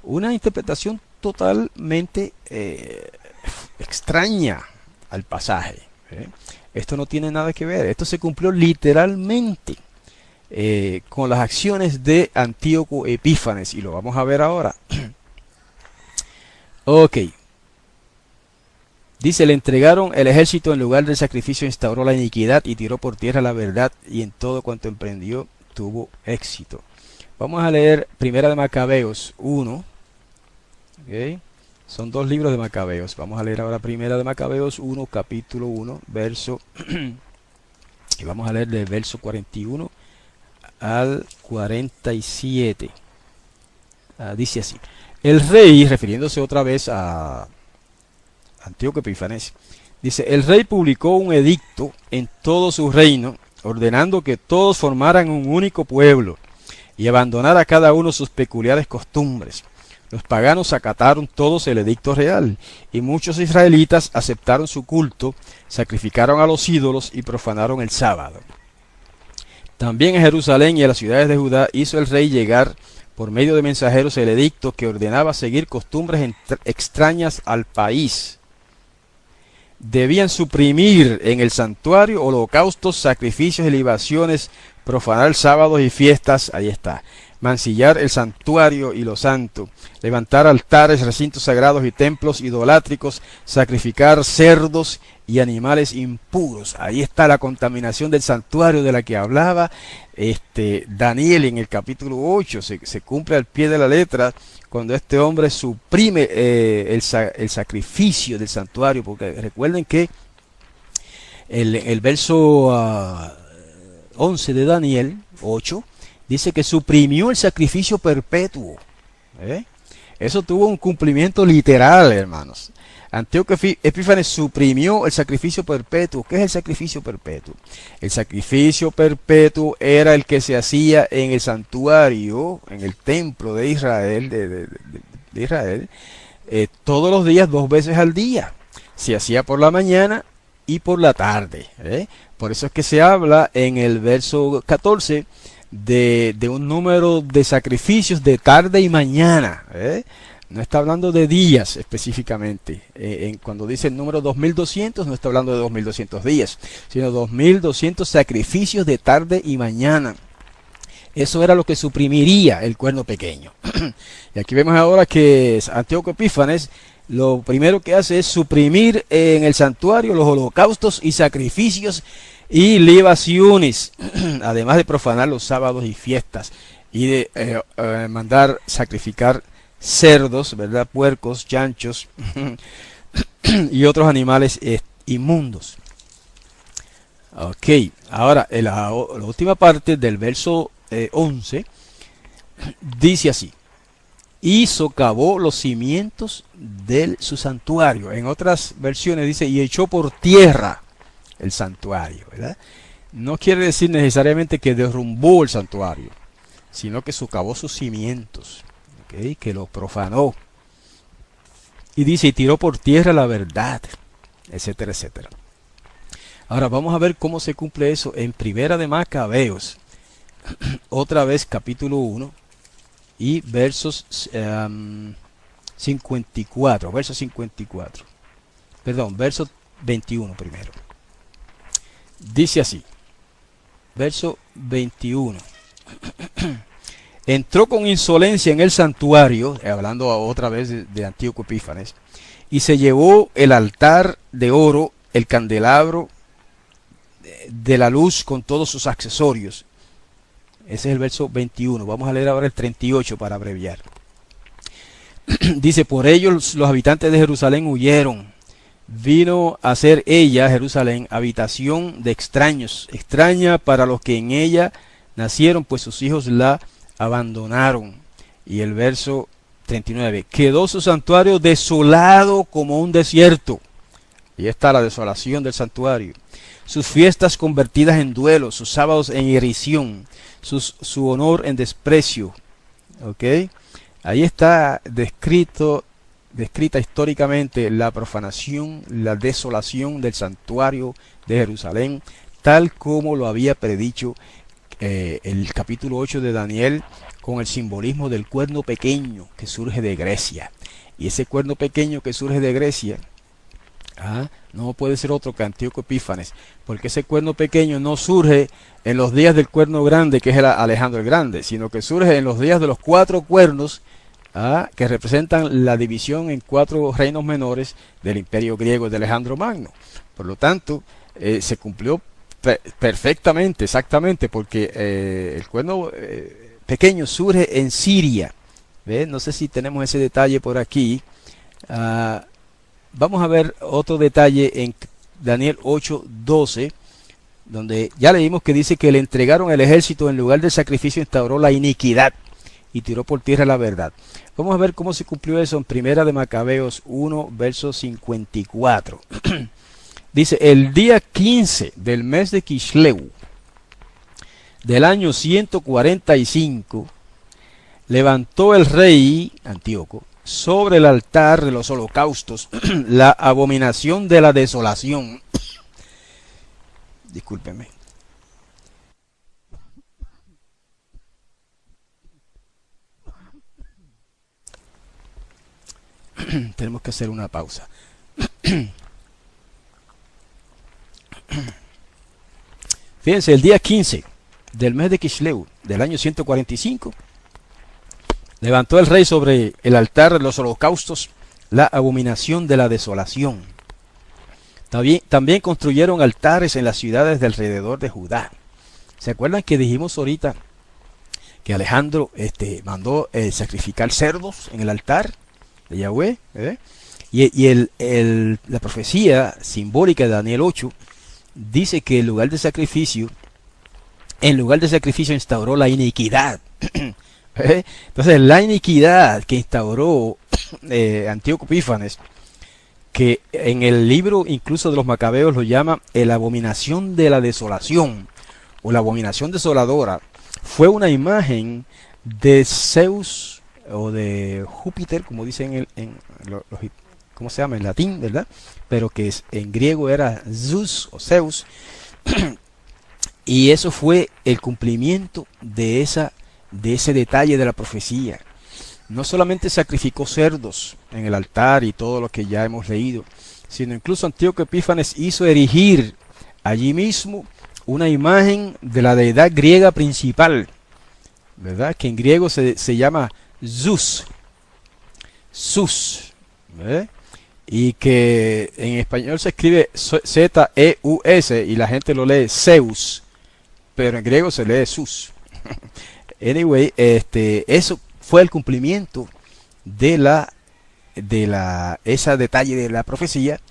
Una interpretación totalmente extraña al pasaje. Esto no tiene nada que ver. Esto se cumplió literalmente con las acciones de Antíoco Epífanes, y lo vamos a ver ahora. Ok. Dice, le entregaron el ejército en lugar del sacrificio, instauró la iniquidad y tiró por tierra la verdad, y en todo cuanto emprendió tuvo éxito. Vamos a leer Primera de Macabeos 1. Okay. Son dos libros de Macabeos. Vamos a leer ahora Primera de Macabeos 1, capítulo 1, verso. Y vamos a leer del verso 41 al 47. Dice así. El rey, refiriéndose otra vez a Antíoco Epífanes, dice, el rey publicó un edicto en todo su reino, ordenando que todos formaran un único pueblo y abandonara cada uno sus peculiares costumbres. Los paganos acataron todos el edicto real, y muchos israelitas aceptaron su culto, sacrificaron a los ídolos y profanaron el sábado. También en Jerusalén y a las ciudades de Judá hizo el rey llegar por medio de mensajeros el edicto que ordenaba seguir costumbres extrañas al país. Debían suprimir en el santuario holocaustos, sacrificios y libaciones, profanar sábados y fiestas, ahí está, mancillar el santuario y lo santo, levantar altares, recintos sagrados y templos idolátricos, sacrificar cerdos y animales impuros. Ahí está la contaminación del santuario de la que hablaba Daniel en el capítulo 8. Se cumple al pie de la letra cuando este hombre suprime el sacrificio del santuario, porque recuerden que el verso 11 de Daniel 8 dice que suprimió el sacrificio perpetuo. Eso tuvo un cumplimiento literal, hermanos. Antíoco Epífanes suprimió el sacrificio perpetuo. ¿Qué es el sacrificio perpetuo? El sacrificio perpetuo era el que se hacía en el santuario, en el templo de Israel, de Israel, todos los días, 2 veces al día. Se hacía por la mañana y por la tarde. Por eso es que se habla en el verso 14 de un número de sacrificios de tarde y mañana. No está hablando de días específicamente. Cuando dice el número 2200, no está hablando de 2200 días, sino 2200 sacrificios de tarde y mañana. Eso era lo que suprimiría el cuerno pequeño. Y aquí vemos ahora que Antíoco Epífanes lo primero que hace es suprimir en el santuario los holocaustos y sacrificios y libaciones, además de profanar los sábados y fiestas, y de mandar sacrificar cerdos, ¿verdad? Puercos, chanchos y otros animales inmundos. Ok, ahora la última parte del verso 11 dice así: y socavó los cimientos de su santuario. En otras versiones dice y echó por tierra el santuario, ¿verdad? No quiere decir necesariamente que derrumbó el santuario, sino que socavó sus cimientos, ¿okay? Que lo profanó. Y dice, y tiró por tierra la verdad, etcétera, etcétera. Ahora vamos a ver cómo se cumple eso en Primera de Macabeos. Otra vez capítulo 1 y versos 54, verso 54. Perdón, verso 21 primero. Dice así, verso 21. Entró con insolencia en el santuario, hablando otra vez de Antíoco Epífanes, y se llevó el altar de oro, el candelabro de la luz con todos sus accesorios. Ese es el verso 21. Vamos a leer ahora el 38 para abreviar. Dice, por ello los habitantes de Jerusalén huyeron. Vino a ser ella, Jerusalén, habitación de extraños, extraña para los que en ella nacieron, pues sus hijos la abandonaron. Y el verso 39, quedó su santuario desolado como un desierto. Y está la desolación del santuario. Sus fiestas convertidas en duelo, sus sábados en irrisión, su honor en desprecio. ¿Ok? Ahí está descrita históricamente la profanación, la desolación del santuario de Jerusalén, tal como lo había predicho el capítulo 8 de Daniel, con el simbolismo del cuerno pequeño que surge de Grecia. Y ese cuerno pequeño que surge de Grecia no puede ser otro que Antíoco Epífanes, porque ese cuerno pequeño no surge en los días del cuerno grande, que es Alejandro el Grande, sino que surge en los días de los 4 cuernos, que representan la división en 4 reinos menores del imperio griego de Alejandro Magno. Por lo tanto, se cumplió perfectamente, exactamente, porque el cuerno pequeño surge en Siria. ¿Ve? No sé si tenemos ese detalle por aquí. Vamos a ver otro detalle en Daniel 8:12, donde ya leímos que dice que le entregaron el ejército, en lugar del sacrificio instauró la iniquidad y tiró por tierra la verdad. Vamos a ver cómo se cumplió eso en Primera de Macabeos 1, verso 54. Dice, el día 15 del mes de Quisleu, del año 145, levantó el rey Antíoco sobre el altar de los holocaustos la abominación de la desolación. Discúlpenme. Tenemos que hacer una pausa. Fíjense, el día 15 del mes de Kislev del año 145, levantó el rey sobre el altar de los holocaustos la abominación de la desolación. También construyeron altares en las ciudades de alrededor de Judá. ¿Se acuerdan que dijimos ahorita que Alejandro mandó sacrificar cerdos en el altar de Yahweh? Y la profecía simbólica de Daniel 8 dice que en lugar de sacrificio instauró la iniquidad. Entonces la iniquidad que instauró Antíoco Epífanes, que en el libro incluso de los Macabeos lo llama la abominación de la desolación o la abominación desoladora, fue una imagen de Zeus o de Júpiter, como dicen ¿cómo se llama? En latín, ¿verdad? Pero que en griego era Zeus o Zeus. Y eso fue el cumplimiento de ese detalle de la profecía. No solamente sacrificó cerdos en el altar y todo lo que ya hemos leído, sino incluso Antíoco Epífanes hizo erigir allí mismo una imagen de la deidad griega principal, ¿verdad? Que en griego se llama Zeus. Zeus, ¿verdad? Y que en español se escribe Z-E-U-S y la gente lo lee Zeus, pero en griego se lee Zeus. Anyway, eso fue el cumplimiento de ese detalle de la profecía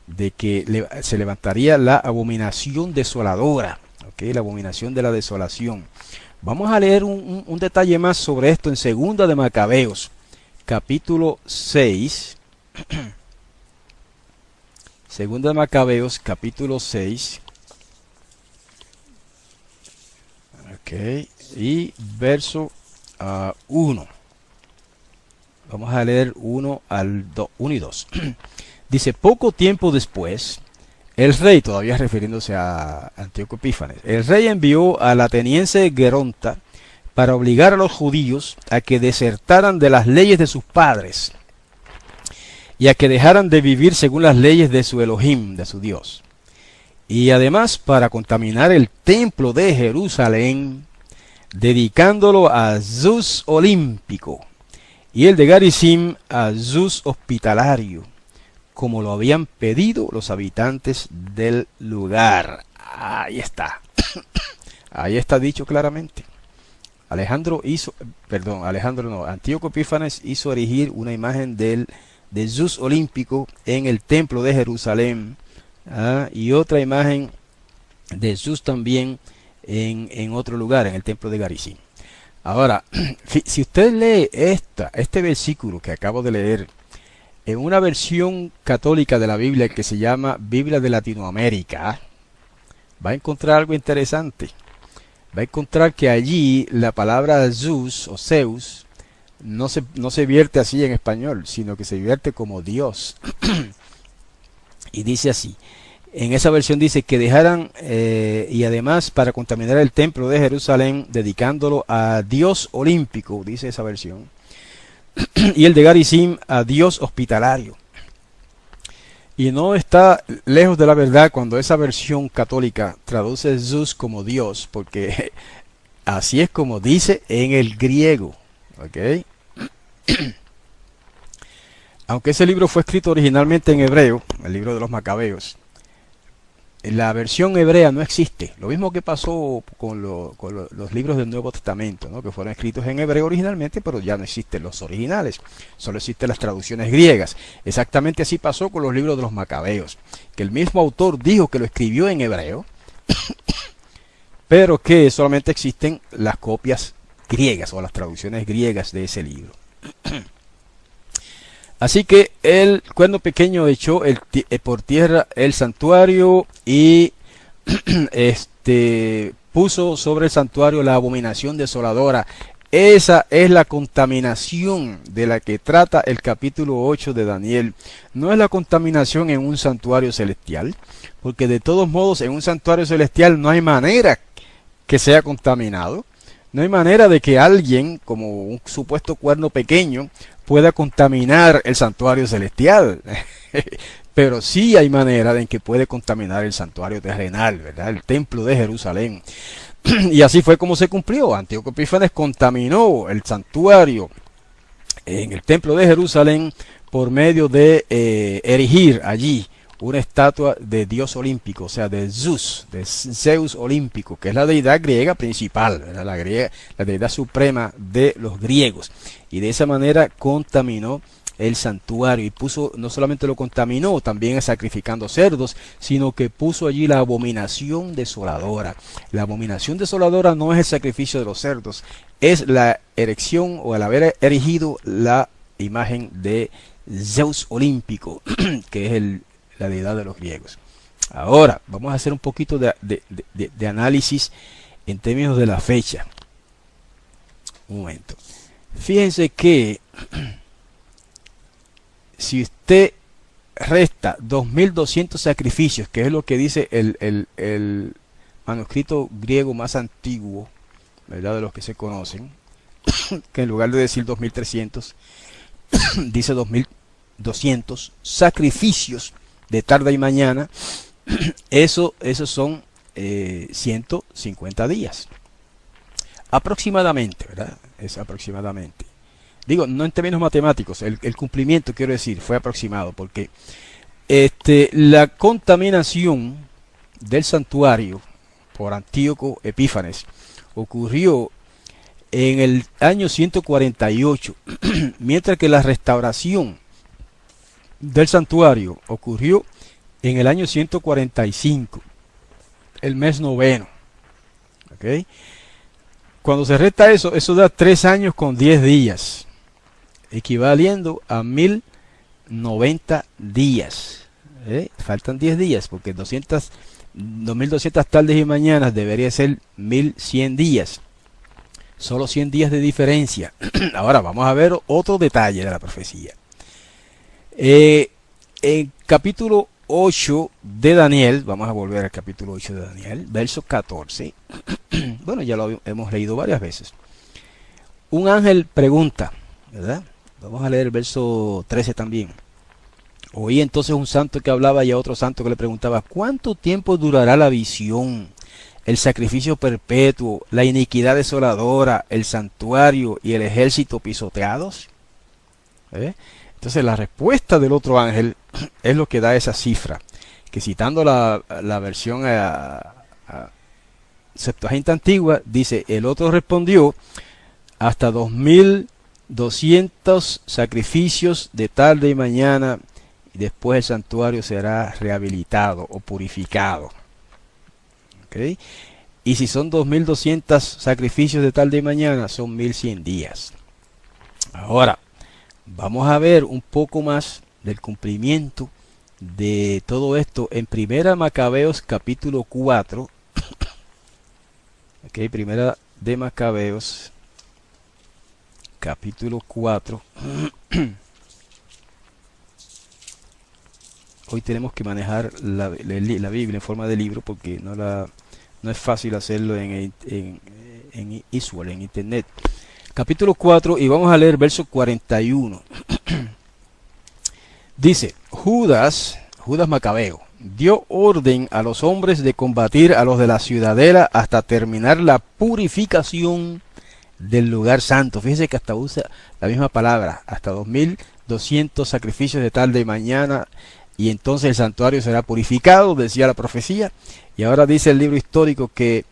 de que se levantaría la abominación desoladora, ¿okay? La abominación de la desolación. Vamos a leer un detalle más sobre esto en Segunda de Macabeos, capítulo 6. Segunda de Macabeos, capítulo 6. Ok, y verso 1. Vamos a leer 1 y 2. Dice, poco tiempo después, el rey, todavía refiriéndose a Antíoco Epífanes, el rey envió al ateniense Geronta para obligar a los judíos a que desertaran de las leyes de sus padres y a que dejaran de vivir según las leyes de su Elohim, de su Dios. Y además para contaminar el templo de Jerusalén, dedicándolo a Zeus olímpico, y el de Garizim a Zeus hospitalario, como lo habían pedido los habitantes del lugar. Ahí está. Ahí está dicho claramente. Antíoco Epífanes hizo erigir una imagen de Zeus olímpico en el templo de Jerusalén, y otra imagen de Zeus también en otro lugar, en el templo de Garizim. Ahora, si usted lee este versículo que acabo de leer en una versión católica de la Biblia que se llama Biblia de Latinoamérica, va a encontrar algo interesante. Va a encontrar que allí la palabra Zeus o Zeus no se vierte así en español, sino que se vierte como Dios. Y dice así. En esa versión dice que dejaran, y además para contaminar el templo de Jerusalén, dedicándolo a Dios olímpico, dice esa versión, y el de Garizim a Dios hospitalario. Y no está lejos de la verdad cuando esa versión católica traduce Zeus como Dios, porque así es como dice en el griego. ¿Okay? Aunque ese libro fue escrito originalmente en hebreo, el libro de los Macabeos, la versión hebrea no existe. Lo mismo que pasó con los libros del Nuevo Testamento, ¿no? Que fueron escritos en hebreo originalmente, pero ya no existen los originales. Solo existen las traducciones griegas. Exactamente así pasó con los libros de los Macabeos, que el mismo autor dijo que lo escribió en hebreo, pero que solamente existen las copias griegas o las traducciones griegas de ese libro. Así que el Cuerno Pequeño echó por tierra el santuario y puso sobre el santuario la abominación desoladora. Esa es la contaminación de la que trata el capítulo 8 de Daniel. No es la contaminación en un santuario celestial, porque de todos modos en un santuario celestial no hay manera que sea contaminado. No hay manera de que alguien, como un supuesto cuerno pequeño, pueda contaminar el santuario celestial. Pero sí hay manera en que puede contaminar el santuario terrenal, ¿verdad? El templo de Jerusalén. Y así fue como se cumplió. Antíoco Epífanes contaminó el santuario en el templo de Jerusalén por medio de erigir allí una estatua de dios olímpico, o sea, de Zeus olímpico, que es la deidad griega principal, ¿verdad? La deidad suprema de los griegos. Y de esa manera contaminó el santuario y puso, no solamente lo contaminó, también sacrificando cerdos, sino que puso allí la abominación desoladora. La abominación desoladora no es el sacrificio de los cerdos, es la erección o el haber erigido la imagen de Zeus olímpico, que es la deidad de los griegos. Ahora, vamos a hacer un poquito de análisis en términos de la fecha. Un momento. Fíjense que si usted resta 2200 sacrificios, que es lo que dice el manuscrito griego más antiguo, ¿verdad?, de los que se conocen, que en lugar de decir 2300, dice 2200 sacrificios de tarde y mañana, esos son 150 días. Aproximadamente, ¿verdad? Es aproximadamente. Digo, no en términos matemáticos, el cumplimiento, quiero decir, fue aproximado, porque la contaminación del santuario por Antíoco Epífanes ocurrió en el año 148, mientras que la restauración del santuario ocurrió en el año 145, el mes noveno. ¿Okay? Cuando se resta eso da 3 años con 10 días, equivaliendo a 1090 días. Faltan 10 días, porque 2200 tardes y mañanas debería ser 1100 días. Solo 100 días de diferencia. Ahora vamos a ver otro detalle de la profecía. En capítulo 8 de Daniel, vamos a volver al capítulo 8 de Daniel, verso 14. Bueno, ya lo hemos leído varias veces. Un ángel pregunta, ¿verdad? Vamos a leer el verso 13 también. Oí entonces un santo que hablaba y a otro santo que le preguntaba: ¿cuánto tiempo durará la visión, el sacrificio perpetuo, la iniquidad desoladora, el santuario y el ejército pisoteados? Entonces la respuesta del otro ángel es lo que da esa cifra, que citando la versión Septuaginta antigua, dice: el otro respondió, hasta 2200 sacrificios de tarde y mañana, y después el santuario será rehabilitado o purificado. ¿Okay? Y si son 2200 sacrificios de tarde y mañana, son 1100 días. Ahora, vamos a ver un poco más del cumplimiento de todo esto en Primera Macabeos capítulo 4. Okay, Primera de Macabeos capítulo 4. Hoy tenemos que manejar la Biblia en forma de libro, porque no es fácil hacerlo en Isual, en internet. Capítulo 4, y vamos a leer verso 41. Dice: Judas Macabeo dio orden a los hombres de combatir a los de la ciudadela hasta terminar la purificación del lugar santo. Fíjense que hasta usa la misma palabra, hasta 2200 sacrificios de tarde y mañana, y entonces el santuario será purificado, decía la profecía. Y ahora dice el libro histórico que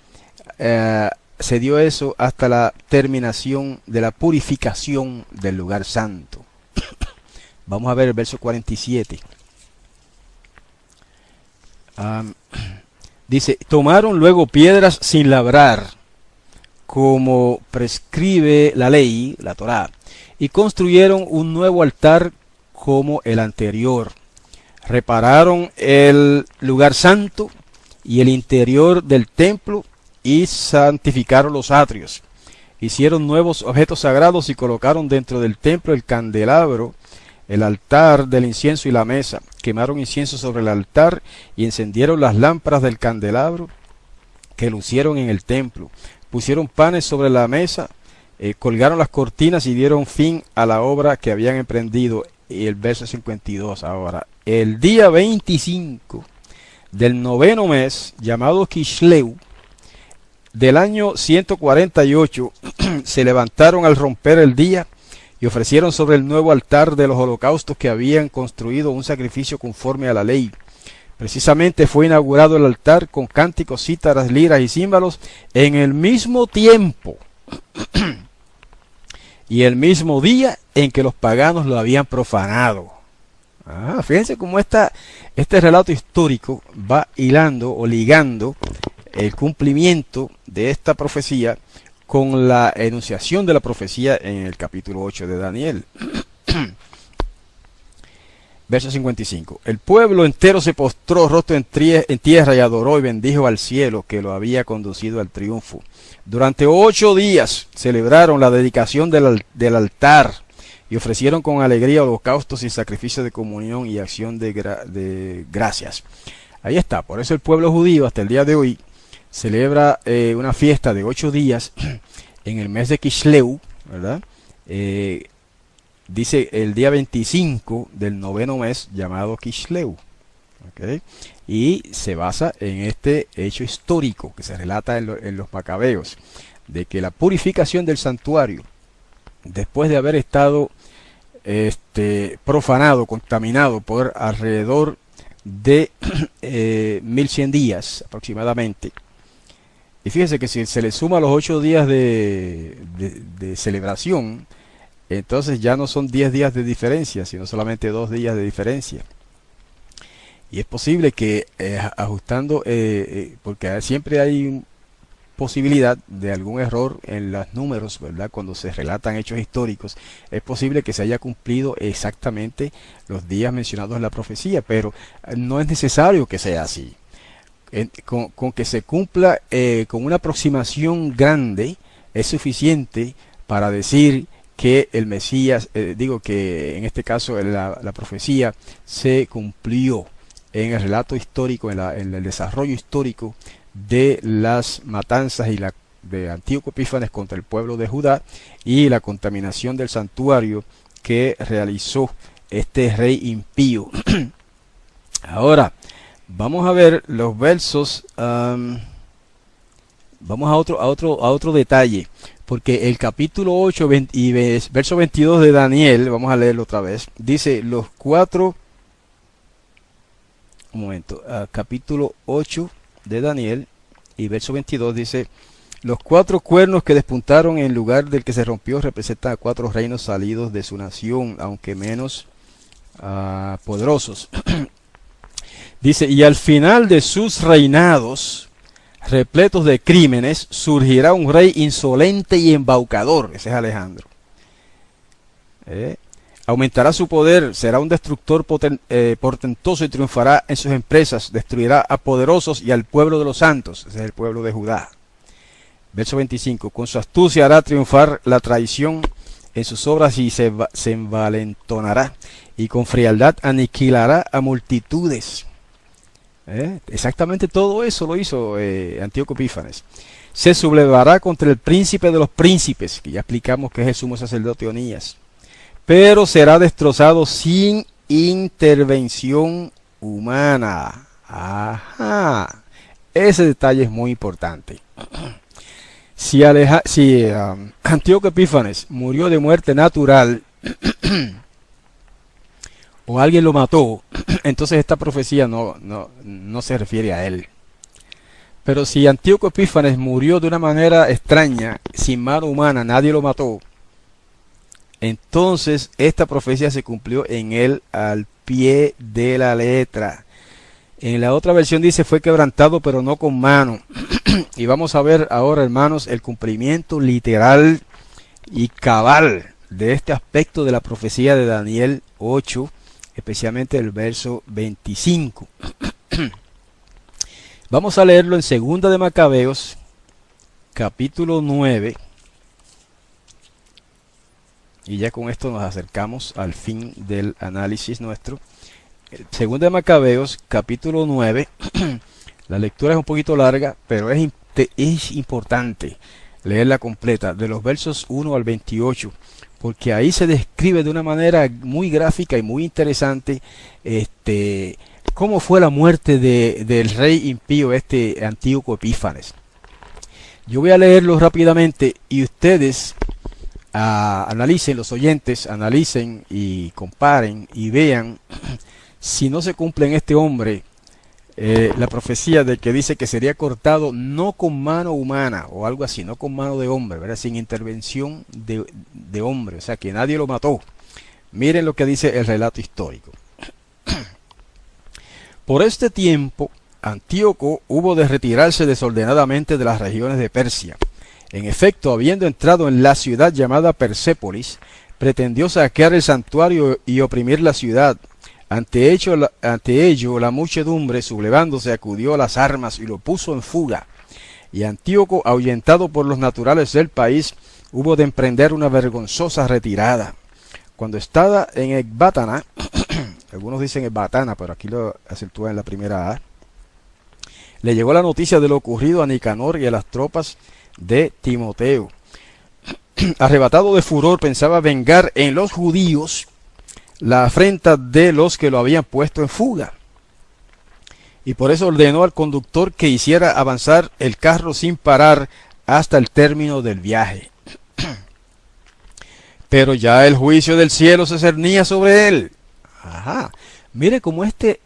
se dio eso hasta la terminación de la purificación del lugar santo. Vamos a ver el verso 47. Dice: tomaron luego piedras sin labrar, como prescribe la ley, la Torá, y construyeron un nuevo altar como el anterior. Repararon el lugar santo y el interior del templo y santificaron los atrios. Hicieron nuevos objetos sagrados y colocaron dentro del templo el candelabro, el altar del incienso y la mesa. Quemaron incienso sobre el altar y encendieron las lámparas del candelabro que lucieron en el templo. Pusieron panes sobre la mesa colgaron las cortinas y dieron fin a la obra que habían emprendido. Y el verso 52 ahora. El día 25 del noveno mes, llamado Kishleu, del año 148, se levantaron al romper el día y ofrecieron sobre el nuevo altar de los holocaustos que habían construido un sacrificio conforme a la ley. Precisamente fue inaugurado el altar con cánticos, cítaras, liras y címbalos en el mismo tiempo y el mismo día en que los paganos lo habían profanado. Fíjense cómo este relato histórico va hilando o ligando el cumplimiento de esta profecía con la enunciación de la profecía en el capítulo 8 de Daniel. Verso 55. El pueblo entero se postró rostro en tierra y adoró y bendijo al cielo que lo había conducido al triunfo. Durante 8 días celebraron la dedicación del altar y ofrecieron con alegría holocaustos y sacrificios de comunión y acción de gracias. Ahí está. Por eso el pueblo judío hasta el día de hoy celebra una fiesta de 8 días en el mes de Kishleu, ¿verdad? Dice el día 25 del noveno mes llamado Kishleu. ¿Okay? Y se basa en este hecho histórico que se relata en los Macabeos, de que la purificación del santuario, después de haber estado profanado, contaminado por alrededor de 1100 días aproximadamente. Y fíjense que si se le suma los 8 días de celebración, entonces ya no son 10 días de diferencia, sino solamente 2 días de diferencia. Y es posible que ajustando, porque siempre hay posibilidad de algún error en los números, ¿verdad? Cuando se relatan hechos históricos, es posible que se haya cumplido exactamente los días mencionados en la profecía, pero no es necesario que sea así. Con que se cumpla con una aproximación grande es suficiente para decir que el Mesías, que en este caso la profecía se cumplió en el relato histórico, en el desarrollo histórico de las matanzas de Antíoco Epífanes contra el pueblo de Judá y la contaminación del santuario que realizó este rey impío. Ahora, vamos a ver los versos, vamos a otro detalle, porque el capítulo 8 y verso 22 de Daniel, vamos a leerlo otra vez, dice capítulo 8 de Daniel y verso 22 dice: los 4 cuernos que despuntaron en lugar del que se rompió representan a 4 reinos salidos de su nación, aunque menos poderosos. Dice: y al final de sus reinados, repletos de crímenes, surgirá un rey insolente y embaucador. Ese es Alejandro. Aumentará su poder, será un destructor portentoso y triunfará en sus empresas, destruirá a poderosos y al pueblo de los santos. Ese es el pueblo de Judá. Verso 25. Con su astucia hará triunfar la traición en sus obras y se envalentonará, y con frialdad aniquilará a multitudes. Exactamente todo eso lo hizo Antíoco Epífanes. Se sublevará contra el príncipe de los príncipes, que ya explicamos que es el sumo sacerdote Onías, pero será destrozado sin intervención humana. Ajá. Ese detalle es muy importante. Si Antíoco Epífanes murió de muerte natural o alguien lo mató, entonces esta profecía no se refiere a él. Pero si Antíoco Epífanes murió de una manera extraña, sin mano humana, nadie lo mató, entonces esta profecía se cumplió en él al pie de la letra. En la otra versión dice: fue quebrantado pero no con mano. Y vamos a ver ahora, hermanos, el cumplimiento literal y cabal de este aspecto de la profecía de Daniel 8, especialmente el verso 25. Vamos a leerlo en Segunda de Macabeos, capítulo 9. Y ya con esto nos acercamos al fin del análisis nuestro. Segunda de Macabeos, capítulo 9. La lectura es un poquito larga, pero es importante. leerla completa, de los versos 1 al 28, porque ahí se describe de una manera muy gráfica y muy interesante cómo fue la muerte del rey impío Antíoco Epífanes. Yo voy a leerlo rápidamente y ustedes analicen, los oyentes, analicen y comparen y vean si no se cumple en este hombre la profecía de que dice que sería cortado no con mano humana o algo así, no con mano de hombre, ¿verdad? Sin intervención de hombre, o sea que nadie lo mató. Miren lo que dice el relato histórico. Por este tiempo, Antíoco hubo de retirarse desordenadamente de las regiones de Persia. En efecto, habiendo entrado en la ciudad llamada Persépolis, pretendió saquear el santuario y oprimir la ciudad. Ante ello, la muchedumbre, sublevándose, acudió a las armas y lo puso en fuga. Y Antíoco, ahuyentado por los naturales del país, hubo de emprender una vergonzosa retirada. Cuando estaba en Ecbátana, algunos dicen Ecbatana, pero aquí lo acentúa en la primera A, le llegó la noticia de lo ocurrido a Nicanor y a las tropas de Timoteo. Arrebatado de furor, pensaba vengar en los judíos la afrenta de los que lo habían puesto en fuga. Y por eso ordenó al conductor que hiciera avanzar el carro sin parar hasta el término del viaje. Pero ya el juicio del cielo se cernía sobre él. Ajá. Mire cómo este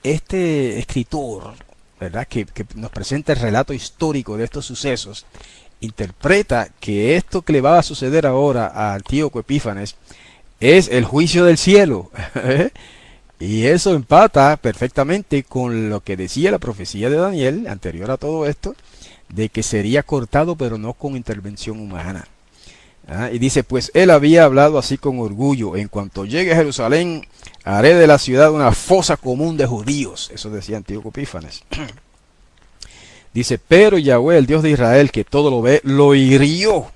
escritor, ¿verdad?, que nos presenta el relato histórico de estos sucesos, interpreta que esto que le va a suceder ahora a Antíoco Epífanes es el juicio del cielo. Y eso empata perfectamente con lo que decía la profecía de Daniel, anterior a todo esto, de que sería cortado pero no con intervención humana. Y dice, pues él había hablado así con orgullo: en cuanto llegue a Jerusalén, haré de la ciudad una fosa común de judíos. Eso decía Antíoco Epífanes. Dice, pero Yahweh, el Dios de Israel, que todo lo ve, lo hirió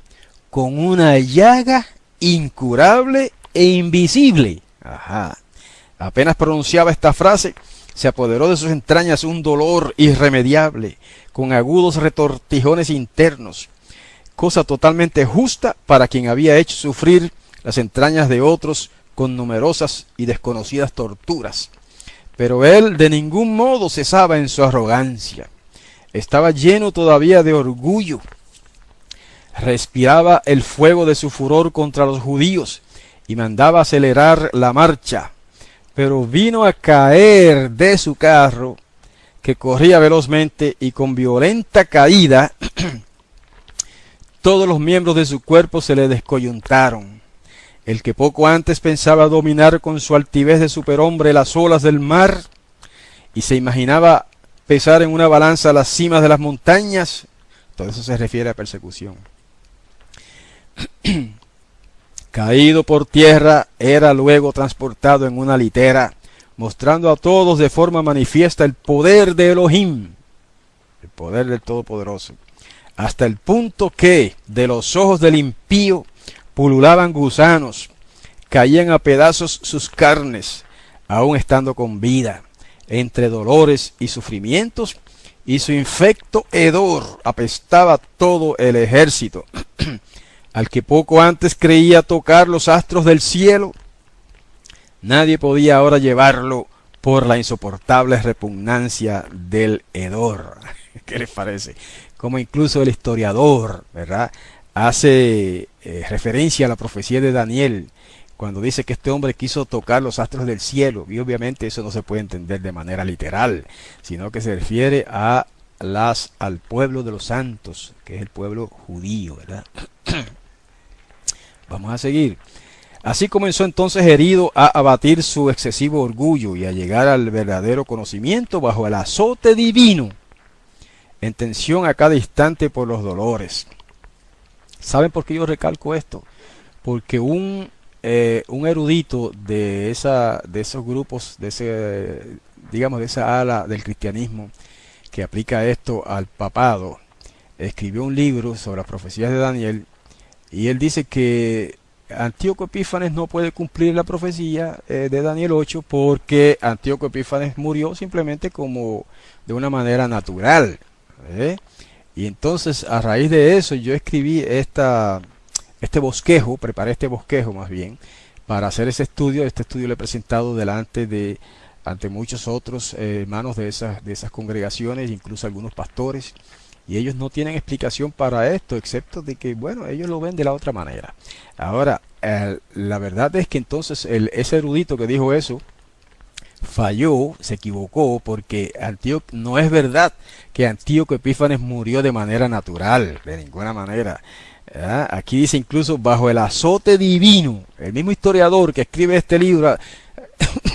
con una llaga incurable e invisible. Ajá. Apenas pronunciaba esta frase, se apoderó de sus entrañas un dolor irremediable, con agudos retortijones internos, cosa totalmente justa para quien había hecho sufrir las entrañas de otros con numerosas y desconocidas torturas. Pero él de ningún modo cesaba en su arrogancia. Estaba lleno todavía de orgullo. Respiraba el fuego de su furor contra los judíos y mandaba acelerar la marcha. Pero vino a caer de su carro, que corría velozmente, y con violenta caída todos los miembros de su cuerpo se le descoyuntaron. El que poco antes pensaba dominar con su altivez de superhombre las olas del mar y se imaginaba pesar en una balanza las cimas de las montañas, todo eso se refiere a persecución. Caído por tierra, era luego transportado en una litera, mostrando a todos de forma manifiesta el poder de Elohim, el poder del Todopoderoso, hasta el punto que de los ojos del impío pululaban gusanos, caían a pedazos sus carnes, aun estando con vida, entre dolores y sufrimientos, y su infecto hedor apestaba todo el ejército. Al que poco antes creía tocar los astros del cielo, nadie podía ahora llevarlo por la insoportable repugnancia del hedor. ¿Qué les parece? Como incluso el historiador, ¿verdad?, hace referencia a la profecía de Daniel, cuando dice que este hombre quiso tocar los astros del cielo. Y obviamente eso no se puede entender de manera literal, sino que se refiere al pueblo de los santos, que es el pueblo judío, ¿verdad? Vamos a seguir. Así comenzó entonces herido a abatir su excesivo orgullo y a llegar al verdadero conocimiento bajo el azote divino, en tensión a cada instante por los dolores. ¿Saben por qué yo recalco esto? Porque un erudito de esos grupos, digamos de esa ala del cristianismo que aplica esto al papado, escribió un libro sobre las profecías de Daniel, y él dice que Antíoco Epífanes no puede cumplir la profecía de Daniel 8 porque Antíoco Epífanes murió simplemente como de una manera natural, ¿eh? Y entonces a raíz de eso yo escribí este bosquejo, preparé este bosquejo más bien, para hacer ese estudio. Este estudio lo he presentado ante muchos otros hermanos de esas congregaciones, incluso algunos pastores, y ellos no tienen explicación para esto, excepto de que, bueno, ellos lo ven de la otra manera. Ahora, la verdad es que entonces ese erudito que dijo eso, falló, se equivocó, porque no es verdad que Antíoco Epífanes murió de manera natural, de ninguna manera. Aquí dice incluso bajo el azote divino. El mismo historiador que escribe este libro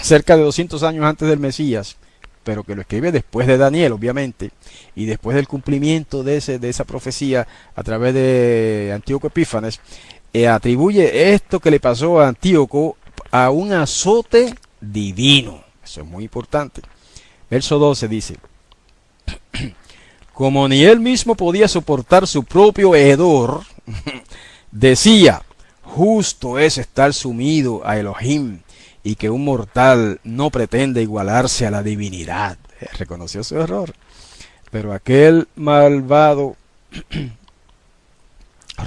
cerca de 200 años antes del Mesías, pero que lo escribe después de Daniel, obviamente, y después del cumplimiento de esa profecía a través de Antíoco Epífanes, atribuye esto que le pasó a Antíoco a un azote divino. Eso es muy importante. Verso 12 dice: como ni él mismo podía soportar su propio hedor, decía, justo es estar sumido a Elohim, y que un mortal no pretende igualarse a la divinidad. Reconoció su error. Pero aquel malvado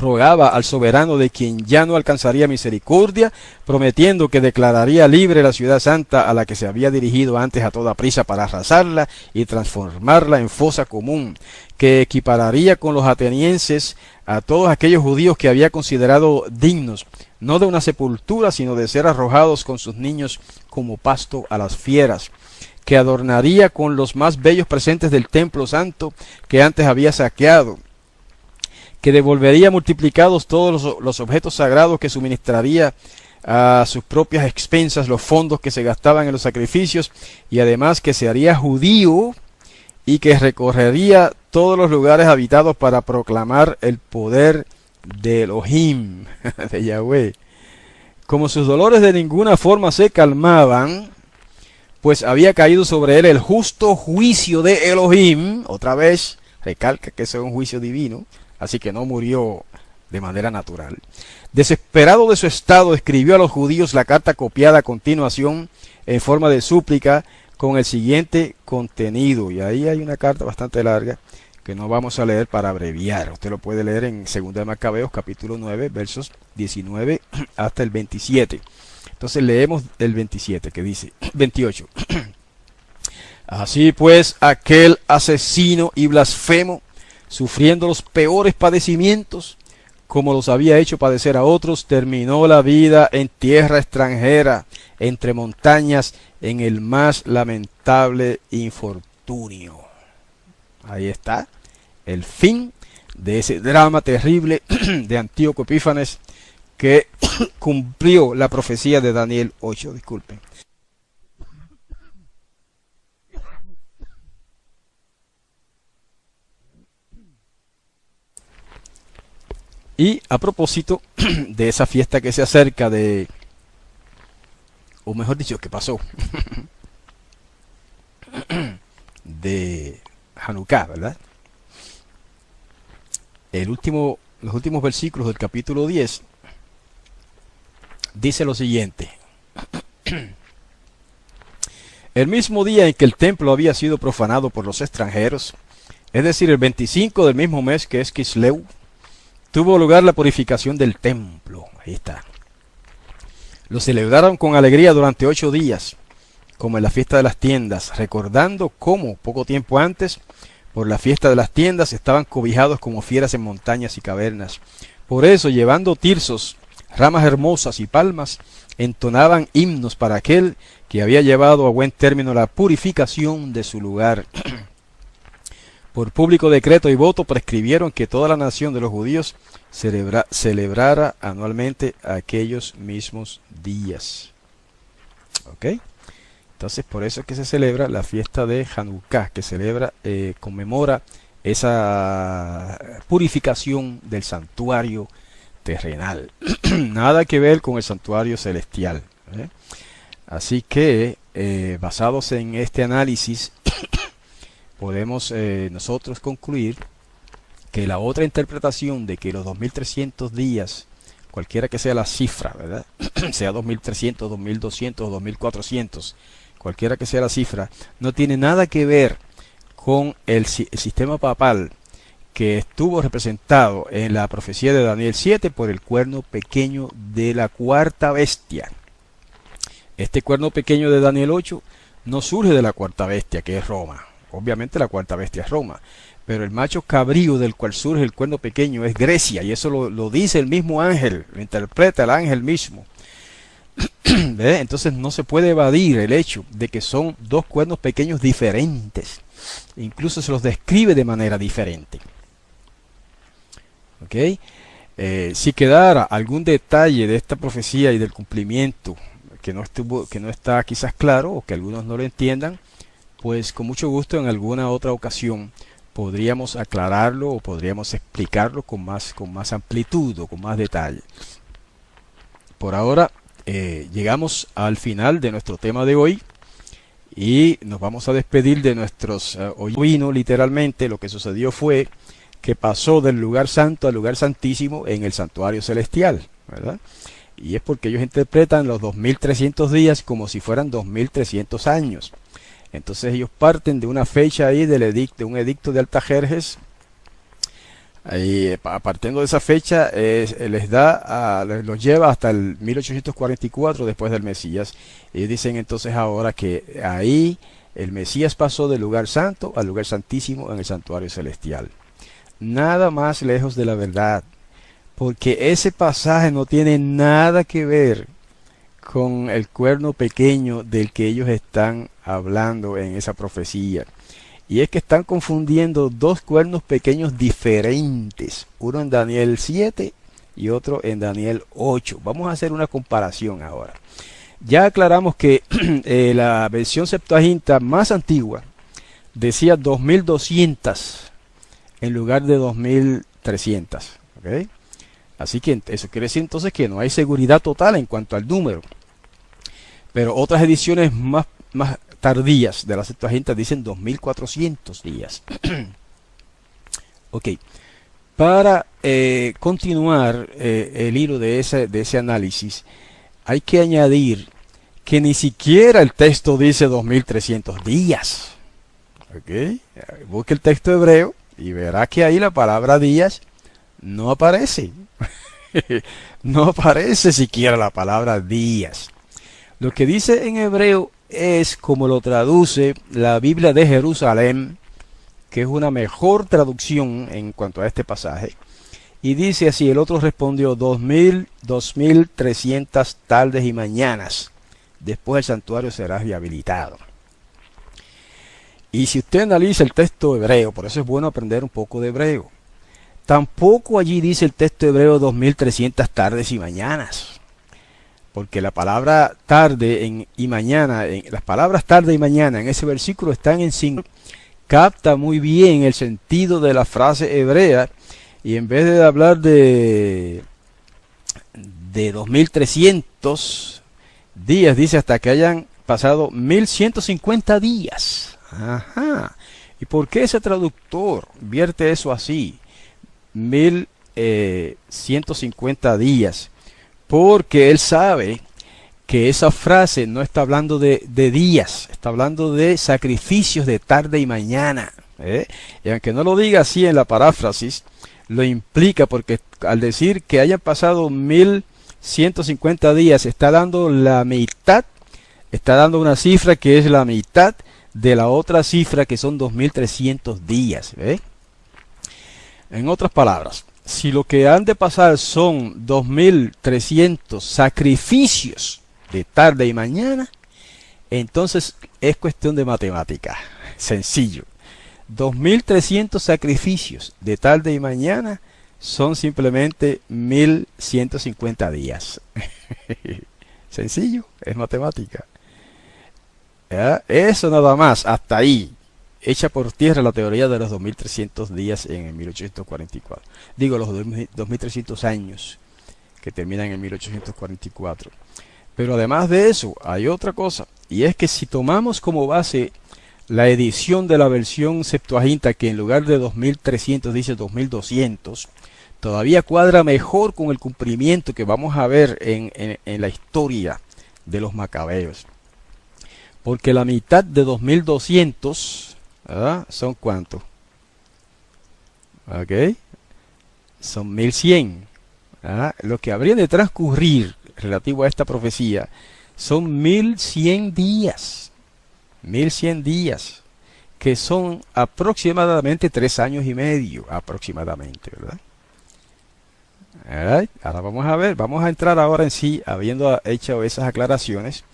rogaba al soberano, de quien ya no alcanzaría misericordia, prometiendo que declararía libre la ciudad santa, a la que se había dirigido antes a toda prisa para arrasarla y transformarla en fosa común, que equipararía con los atenienses a todos aquellos judíos que había considerado dignos, no de una sepultura, sino de ser arrojados con sus niños como pasto a las fieras, que adornaría con los más bellos presentes del templo santo que antes había saqueado, que devolvería multiplicados todos los objetos sagrados, que suministraría a sus propias expensas los fondos que se gastaban en los sacrificios, y además que se haría judío y que recorrería todos los lugares habitados para proclamar el poder de Elohim, de Yahweh. Como sus dolores de ninguna forma se calmaban, pues había caído sobre él el justo juicio de Elohim. Otra vez recalca que eso es un juicio divino, así que no murió de manera natural. Desesperado de su estado, escribió a los judíos la carta copiada a continuación en forma de súplica, con el siguiente contenido. Y ahí hay una carta bastante larga que no vamos a leer para abreviar. Usted lo puede leer en 2 de Macabeos, capítulo 9, versos 19 hasta el 27. Entonces leemos el 27, que dice, 28. Así pues, aquel asesino y blasfemo, sufriendo los peores padecimientos, como los había hecho padecer a otros, terminó la vida en tierra extranjera, entre montañas, en el más lamentable infortunio. Ahí está el fin de ese drama terrible de Antíoco Epífanes, que cumplió la profecía de Daniel 8. Disculpen. Y a propósito de esa fiesta que se acerca o mejor dicho, que pasó, de Hanukkah, ¿verdad? Los últimos versículos del capítulo 10 dice lo siguiente: el mismo día en que el templo había sido profanado por los extranjeros, es decir, el 25 del mismo mes, que es Kisleu, tuvo lugar la purificación del templo. Ahí está. Lo celebraron con alegría durante 8 días, como en la fiesta de las tiendas, recordando cómo poco tiempo antes, por la fiesta de las tiendas, estaban cobijados como fieras en montañas y cavernas. Por eso, llevando tirsos, ramas hermosas y palmas, entonaban himnos para aquel que había llevado a buen término la purificación de su lugar. Por público decreto y voto prescribieron que toda la nación de los judíos celebrara anualmente aquellos mismos días. ¿Ok? Entonces, por eso es que se celebra la fiesta de Hanukkah, que conmemora esa purificación del santuario terrenal. Nada que ver con el santuario celestial. Así que, basados en este análisis, podemos nosotros concluir que la otra interpretación de que los 2300 días, cualquiera que sea la cifra, ¿verdad? Sea 2300, 2200 o 2400, cualquiera que sea la cifra, no tiene nada que ver con el sistema papal, que estuvo representado en la profecía de Daniel 7 por el cuerno pequeño de la cuarta bestia. Este cuerno pequeño de Daniel 8 no surge de la cuarta bestia, que es Roma. Obviamente la cuarta bestia es Roma, pero el macho cabrío del cual surge el cuerno pequeño es Grecia, y eso lo dice el mismo ángel, lo interpreta el ángel mismo. Entonces no se puede evadir el hecho de que son dos cuernos pequeños diferentes. Incluso se los describe de manera diferente. ¿Ok? Si quedara algún detalle de esta profecía y del cumplimiento que no está quizás claro, o que algunos no lo entiendan, pues con mucho gusto en alguna otra ocasión podríamos aclararlo o podríamos explicarlo con más amplitud o con más detalle. Por ahora llegamos al final de nuestro tema de hoy y nos vamos a despedir de nuestros oídos. Literalmente lo que sucedió fue que pasó del lugar santo al lugar santísimo en el santuario celestial, ¿verdad? Y es porque ellos interpretan los 2300 días como si fueran 2300 años. Entonces ellos parten de una fecha ahí de un edicto de Artajerjes. Partiendo de esa fecha los lleva hasta el 1844 después del Mesías. Y dicen entonces ahora que ahí el Mesías pasó del lugar santo al lugar santísimo en el santuario celestial. Nada más lejos de la verdad, porque ese pasaje no tiene nada que ver con el cuerno pequeño del que ellos están hablando en esa profecía. Y es que están confundiendo dos cuernos pequeños diferentes, uno en Daniel 7 y otro en Daniel 8. Vamos a hacer una comparación ahora. Ya aclaramos que la versión Septuaginta más antigua decía 2200 en lugar de 2300. ¿Okay? Así que eso quiere decir entonces que no hay seguridad total en cuanto al número. Pero otras ediciones más tardías de la Septuaginta dicen 2400 días. Ok. Para continuar el hilo de ese análisis, hay que añadir que ni siquiera el texto dice 2300 días. Ok. Busque el texto hebreo y verá que ahí la palabra días no aparece. No aparece siquiera la palabra días. Lo que dice en hebreo es como lo traduce la Biblia de Jerusalén, que es una mejor traducción en cuanto a este pasaje. Y dice así: el otro respondió 2300 tardes y mañanas. Después el santuario será rehabilitado. Y si usted analiza el texto hebreo, por eso es bueno aprender un poco de hebreo. Tampoco allí dice el texto hebreo 2300 tardes y mañanas. Porque la palabra tarde y mañana, las palabras tarde y mañana en ese versículo están en signo. Capta muy bien el sentido de la frase hebrea. Y en vez de hablar de 2300 días, dice hasta que hayan pasado 1150 días. Ajá. ¿Y por qué ese traductor vierte eso así? 1150 días. Porque él sabe que esa frase no está hablando de días, está hablando de sacrificios de tarde y mañana. Y aunque no lo diga así en la paráfrasis, lo implica, porque al decir que hayan pasado 1150 días, está dando la mitad, está dando una cifra que es la mitad de la otra cifra que son 2300 días. En otras palabras, si lo que han de pasar son 2300 sacrificios de tarde y mañana, entonces es cuestión de matemática. Sencillo. 2300 sacrificios de tarde y mañana son simplemente 1150 días. Sencillo, es matemática. ¿Ya? Eso nada más, hasta ahí. Echa por tierra la teoría de los 2300 días en el 1844. Digo, los 2300 años que terminan en 1844. Pero además de eso, hay otra cosa. Y es que si tomamos como base la edición de la versión Septuaginta, que en lugar de 2300 dice 2200, todavía cuadra mejor con el cumplimiento que vamos a ver en la historia de los macabeos. Porque la mitad de 2200... ¿verdad? ¿Son cuántos? ¿Ok? Son 1100. Lo que habría de transcurrir relativo a esta profecía son 1100 días. 1100 días, que son aproximadamente 3 años y medio, aproximadamente, ¿verdad? Alright, ahora vamos a ver, vamos a entrar ahora en sí, habiendo hecho esas aclaraciones,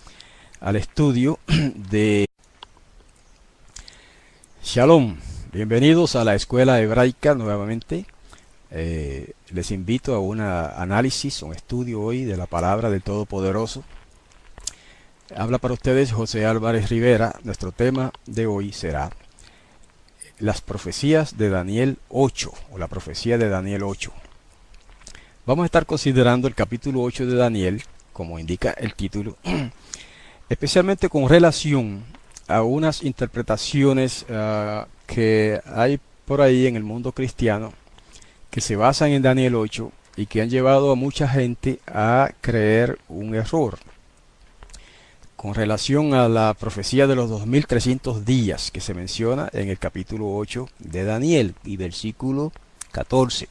al estudio de Shalom. Bienvenidos a la escuela hebraica nuevamente. Les invito a un análisis, un estudio hoy de la palabra del Todopoderoso. Habla para ustedes José Álvarez Rivera. Nuestro tema de hoy será las profecías de Daniel 8, o la profecía de Daniel 8. Vamos a estar considerando el capítulo 8 de Daniel, como indica el título, especialmente con relación a unas interpretaciones que hay por ahí en el mundo cristiano que se basan en Daniel 8 y que han llevado a mucha gente a creer un error con relación a la profecía de los 2300 días que se menciona en el capítulo 8 de Daniel y versículo 14.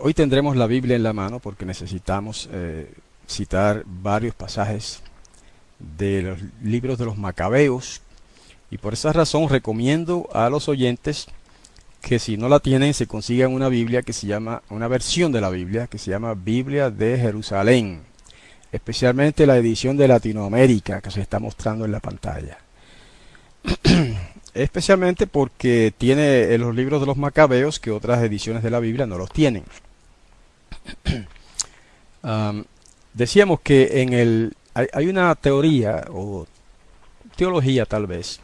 Hoy tendremos la Biblia en la mano porque necesitamos citar varios pasajes de los libros de los Macabeos, y por esa razón recomiendo a los oyentes que si no la tienen se consigan una Biblia que se llama, una versión de la Biblia que se llama Biblia de Jerusalén, especialmente la edición de Latinoamérica que se está mostrando en la pantalla. Especialmente porque tiene los libros de los Macabeos que otras ediciones de la Biblia no los tienen. Decíamos que hay una teoría o teología tal vez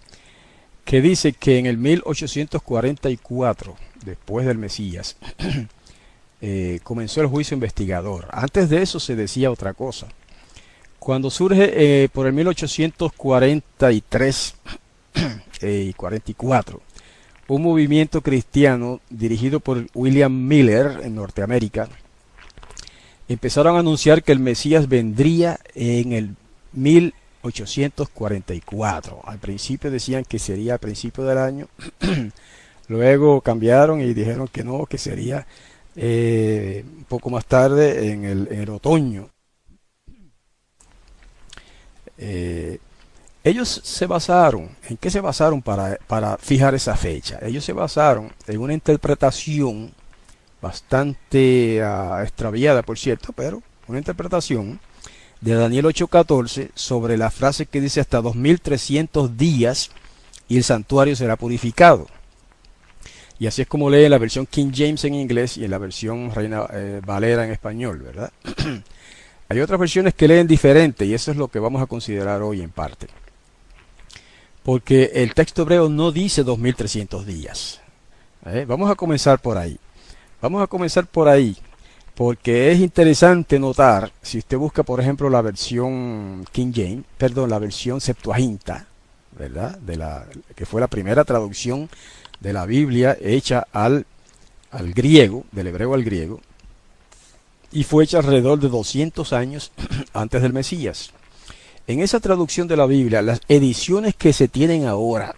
que dice que en el 1844, después del Mesías, comenzó el juicio investigador. Antes de eso se decía otra cosa. Cuando surge por el 1843 y 44, un movimiento cristiano dirigido por William Miller en Norteamérica, empezaron a anunciar que el Mesías vendría en el 1844. Al principio decían que sería a principio del año, luego cambiaron y dijeron que no, que sería un poco más tarde en el otoño. Ellos se basaron, ¿en qué se basaron para fijar esa fecha? Ellos se basaron en una interpretación bastante extraviada, por cierto, pero una interpretación de Daniel 8:14 sobre la frase que dice hasta 2300 días y el santuario será purificado. Y así es como lee la versión King James en inglés y en la versión Reina Valera en español, ¿verdad? Hay otras versiones que leen diferente y eso es lo que vamos a considerar hoy en parte. Porque el texto hebreo no dice 2300 días. Vamos a comenzar por ahí. Vamos a comenzar por ahí, porque es interesante notar, si usted busca por ejemplo la versión King James, perdón, la versión Septuaginta, ¿verdad? Que fue la primera traducción de la Biblia hecha al griego, del hebreo al griego, y fue hecha alrededor de 200 años antes del Mesías. En esa traducción de la Biblia, las ediciones que se tienen ahora,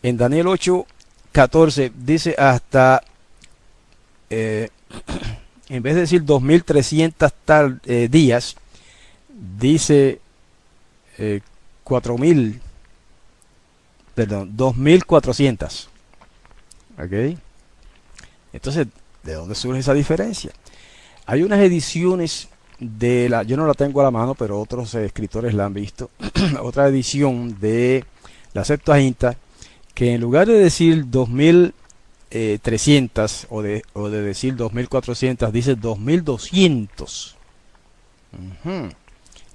en Daniel 8:14 dice hasta, en vez de decir 2300 días, dice 4000, perdón, 2400. ¿Ok? Entonces, ¿de dónde surge esa diferencia? Hay unas ediciones yo no la tengo a la mano, pero otros escritores la han visto. Otra edición de la Septuaginta, que en lugar de decir 2300 o de decir 2400, dice 2200.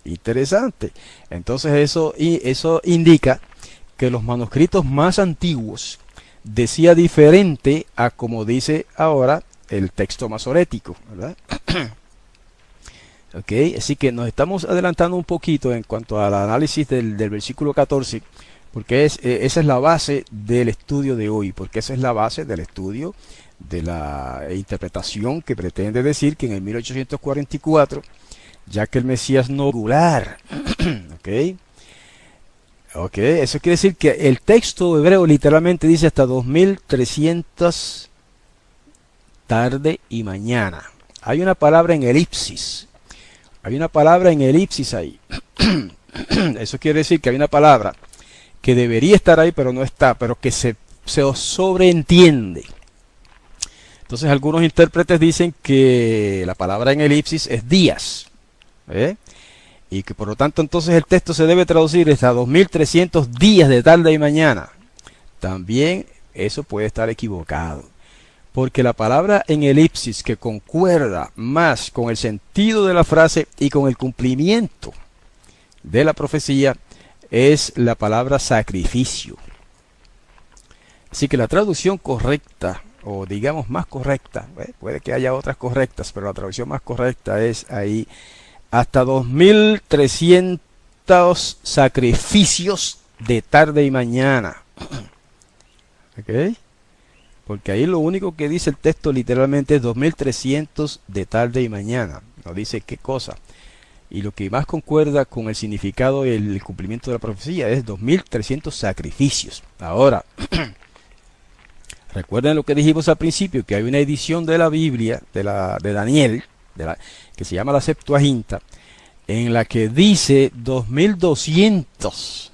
Interesante. Entonces eso indica que los manuscritos más antiguos decía diferente a como dice ahora el texto masorético, ¿verdad? Ok, así que nos estamos adelantando un poquito en cuanto al análisis del versículo 14, porque esa es la base del estudio de hoy, porque esa es la base del estudio de la interpretación que pretende decir que en el 1844, ya que el Mesías no regular, ok, Ok, eso quiere decir que el texto hebreo literalmente dice hasta 2300 tarde y mañana. Hay una palabra en elipsis. Hay una palabra en elipsis ahí. Eso quiere decir que hay una palabra que debería estar ahí, pero no está, pero que se os sobreentiende. Entonces algunos intérpretes dicen que la palabra en elipsis es días. ¿Eh? Y que por lo tanto entonces el texto se debe traducir hasta 2300 días de tarde y mañana. También eso puede estar equivocado. Porque la palabra en elipsis que concuerda más con el sentido de la frase y con el cumplimiento de la profecía es la palabra sacrificio. Así que la traducción correcta, o digamos más correcta, puede que haya otras correctas, pero la traducción más correcta es ahí hasta 2300 sacrificios de tarde y mañana. ¿Ok? Porque ahí lo único que dice el texto literalmente es 2300 de tarde y mañana. No dice qué cosa. Y lo que más concuerda con el significado y el cumplimiento de la profecía es 2300 sacrificios. Ahora, recuerden lo que dijimos al principio, que hay una edición de la Biblia, de Daniel, que se llama la Septuaginta, en la que dice 2200.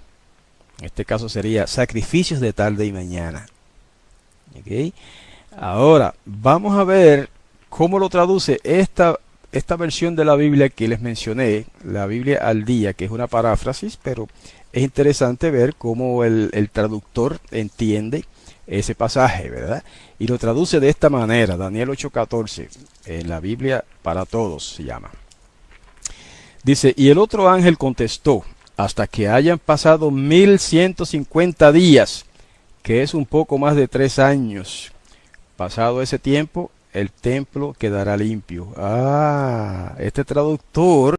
En este caso sería sacrificios de tarde y mañana. ¿Okay? Ahora, vamos a ver cómo lo traduce esta versión de la Biblia que les mencioné, la Biblia al día, que es una paráfrasis, pero es interesante ver cómo el traductor entiende ese pasaje, ¿verdad? Y lo traduce de esta manera, Daniel 8:14, en la Biblia para todos se llama. Dice, y el otro ángel contestó, hasta que hayan pasado 1150 días, que es un poco más de 3 años. Pasado ese tiempo, el templo quedará limpio. Este traductor